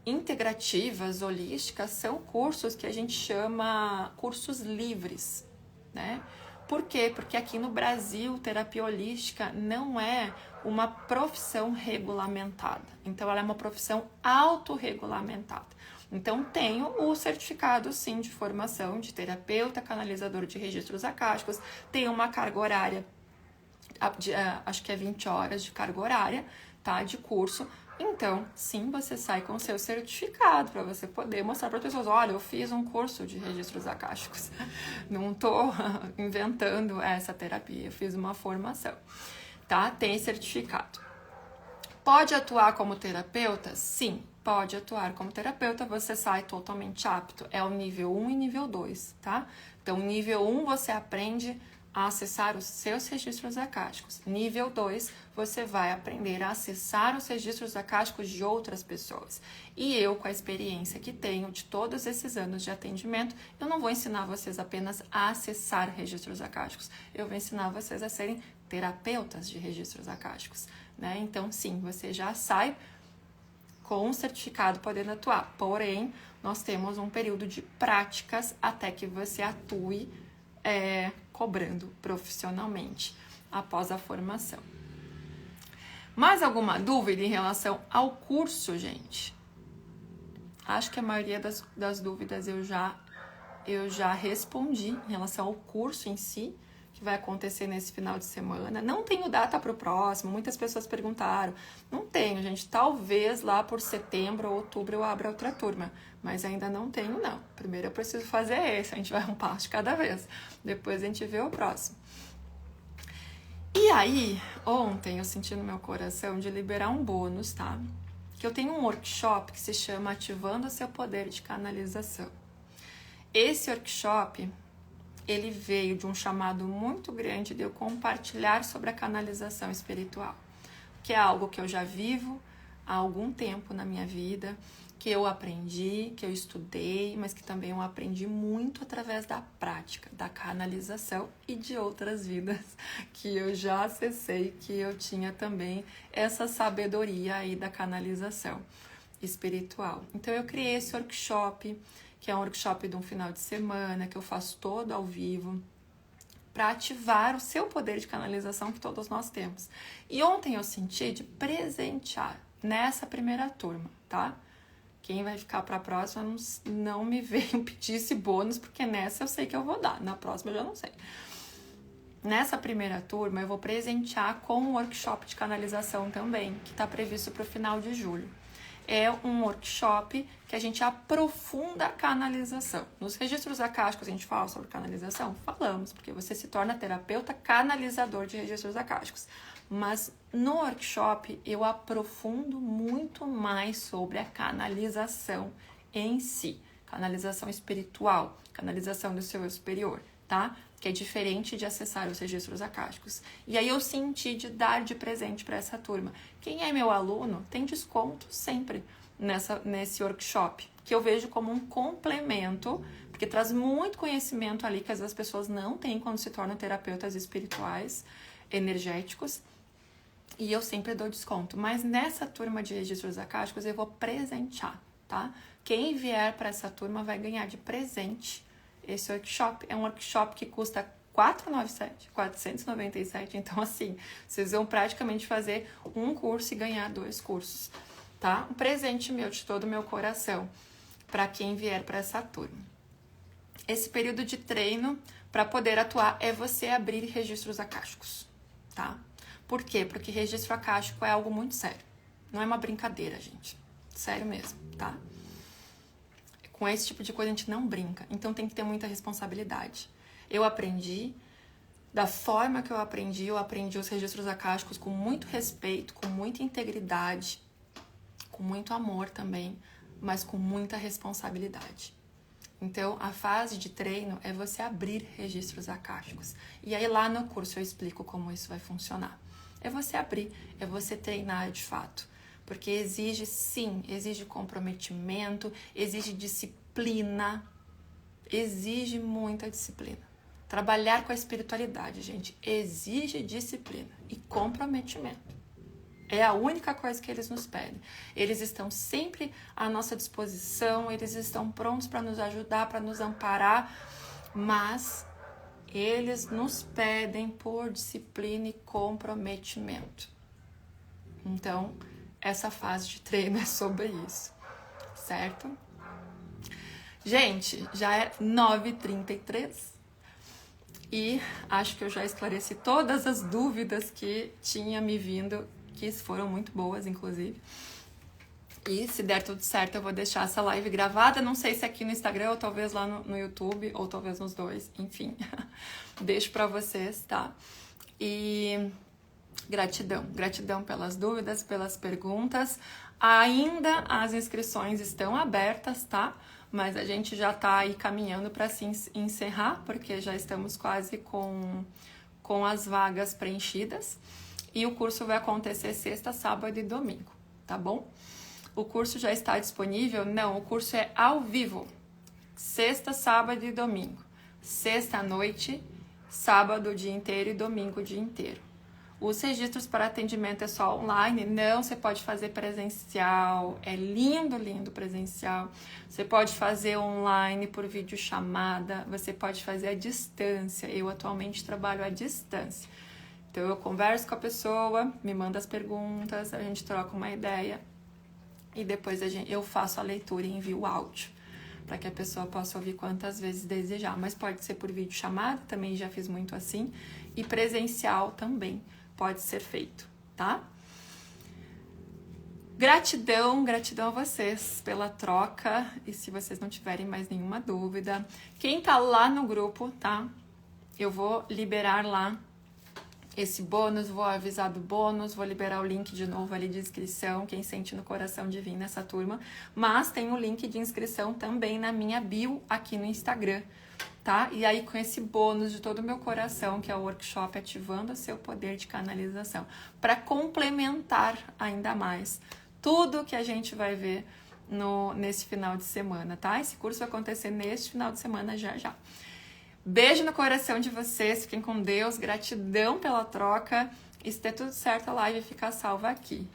integrativas, holísticas, são cursos que a gente chama cursos livres, né? Por quê? Porque aqui no Brasil, terapia holística não é uma profissão regulamentada. Então, ela é uma profissão autorregulamentada. Então, tenho o certificado, sim, de formação de terapeuta canalizador de registros akáshicos. Tenho uma carga horária, acho que é 20 horas de carga horária, tá? De curso. Então, sim, você sai com o seu certificado para você poder mostrar para as pessoas, olha, eu fiz um curso de registros akáshicos. Não estou inventando essa terapia, eu fiz uma formação, tá? Tem certificado. Pode atuar como terapeuta? Sim, pode atuar como terapeuta, você sai totalmente apto. É o nível 1 e nível 2, tá? Então, nível 1 você aprende a acessar os seus registros akáshicos. Nível 2, você vai aprender a acessar os registros akáshicos de outras pessoas. E eu, com a experiência que tenho de todos esses anos de atendimento, eu não vou ensinar vocês apenas a acessar registros akáshicos. Eu vou ensinar vocês a serem terapeutas de registros akáshicos, né? Então, sim, você já sai com um certificado podendo atuar. Porém, nós temos um período de práticas até que você atue cobrando profissionalmente após a formação. Mais alguma dúvida em relação ao curso, gente? Acho que a maioria das dúvidas eu já respondi em relação ao curso em si, que vai acontecer nesse final de semana. Não tenho data para o próximo, muitas pessoas perguntaram. Não tenho, gente. Talvez lá por setembro ou outubro eu abra outra turma, mas ainda não tenho, não. Primeiro eu preciso fazer esse, a gente vai um passo de cada vez. Depois a gente vê o próximo. E aí, ontem eu senti no meu coração de liberar um bônus, tá? Que eu tenho um workshop que se chama Ativando o Seu Poder de Canalização. Esse workshop, ele veio de um chamado muito grande de eu compartilhar sobre a canalização espiritual, que é algo que eu já vivo há algum tempo na minha vida, que eu aprendi, que eu estudei, mas que também eu aprendi muito através da prática, da canalização e de outras vidas que eu já acessei, que eu tinha também essa sabedoria aí da canalização espiritual. Então eu criei esse workshop, que é um workshop de um final de semana, que eu faço todo ao vivo, para ativar o seu poder de canalização que todos nós temos. E ontem eu senti de presentear nessa primeira turma, tá? Quem vai ficar para a próxima não me veio pedir esse bônus, porque nessa eu sei que eu vou dar, na próxima eu já não sei. Nessa primeira turma eu vou presentear com um workshop de canalização também, que está previsto para o final de julho. É um workshop que a gente aprofunda a canalização. Nos registros akáshicos a gente fala sobre canalização? Falamos, porque você se torna terapeuta canalizador de registros akáshicos. Mas no workshop eu aprofundo muito mais sobre a canalização em si. Canalização espiritual, canalização do seu eu superior, tá? Que é diferente de acessar os registros akáshicos. E aí eu senti de dar de presente para essa turma. Quem é meu aluno tem desconto sempre nesse workshop, que eu vejo como um complemento, porque traz muito conhecimento ali que às vezes as pessoas não têm quando se tornam terapeutas espirituais, energéticos, e eu sempre dou desconto. Mas nessa turma de registros akáshicos eu vou presentear, tá? Quem vier para essa turma vai ganhar de presente esse workshop. É um workshop que custa R$497, então assim, vocês vão praticamente fazer um curso e ganhar 2 cursos, tá? Um presente meu, de todo o meu coração, para quem vier para essa turma. Esse período de treino, para poder atuar, é você abrir registros akáshicos, tá? Por quê? Porque registro akáshico é algo muito sério. Não é uma brincadeira, gente. Sério mesmo, tá? Com esse tipo de coisa a gente não brinca. Então tem que ter muita responsabilidade. Eu aprendi, da forma que eu aprendi os registros akáshicos com muito respeito, com muita integridade, com muito amor também, mas com muita responsabilidade. Então, a fase de treino é você abrir registros akáshicos. E aí lá no curso eu explico como isso vai funcionar. É você abrir, é você treinar de fato. Porque exige, sim, exige comprometimento, exige disciplina, exige muita disciplina. Trabalhar com a espiritualidade, gente, exige disciplina e comprometimento. É a única coisa que eles nos pedem. Eles estão sempre à nossa disposição, eles estão prontos para nos ajudar, para nos amparar, mas eles nos pedem por disciplina e comprometimento. Então, essa fase de treino é sobre isso, certo? Gente, já é 9h33 e acho que eu já esclareci todas as dúvidas que tinha me vindo, que foram muito boas, inclusive. E se der tudo certo, eu vou deixar essa live gravada, não sei se aqui no Instagram ou talvez lá no YouTube, ou talvez nos dois, enfim. Deixo pra vocês, tá? E gratidão pelas dúvidas, pelas perguntas. Ainda as inscrições estão abertas, tá? Mas a gente já tá aí caminhando para se encerrar, porque já estamos quase com as vagas preenchidas. E o curso vai acontecer sexta, sábado e domingo, tá bom? O curso já está disponível? Não, o curso é ao vivo. Sexta, sábado e domingo. Sexta à noite, sábado o dia inteiro e domingo o dia inteiro. Os registros para atendimento é só online? Não, você pode fazer presencial. É lindo, lindo presencial. Você pode fazer online por videochamada. Você pode fazer à distância. Eu atualmente trabalho à distância. Então eu converso com a pessoa, me manda as perguntas, a gente troca uma ideia. E depois eu faço a leitura e envio o áudio para que a pessoa possa ouvir quantas vezes desejar. Mas pode ser por videochamada, também já fiz muito assim, e presencial também pode ser feito, tá? Gratidão a vocês pela troca, e se vocês não tiverem mais nenhuma dúvida, quem tá lá no grupo, tá? Eu vou liberar lá esse bônus, vou avisar do bônus, vou liberar o link de novo ali de inscrição, quem sente no coração de vir nessa turma, mas tem o link de inscrição também na minha bio aqui no Instagram, tá? E aí com esse bônus de todo o meu coração, que é o workshop Ativando o Seu Poder de Canalização, para complementar ainda mais tudo que a gente vai ver nesse final de semana, tá? Esse curso vai acontecer neste final de semana já. Beijo no coração de vocês, fiquem com Deus, gratidão pela troca. E se der tudo certo, a live fica salva aqui.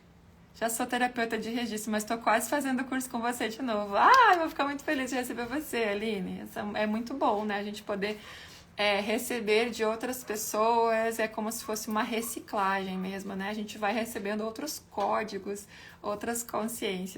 Já sou terapeuta de registro, mas tô quase fazendo o curso com você de novo. Eu vou ficar muito feliz de receber você, Aline. É muito bom, né? A gente poder receber de outras pessoas, é como se fosse uma reciclagem mesmo, né? A gente vai recebendo outros códigos, outras consciências.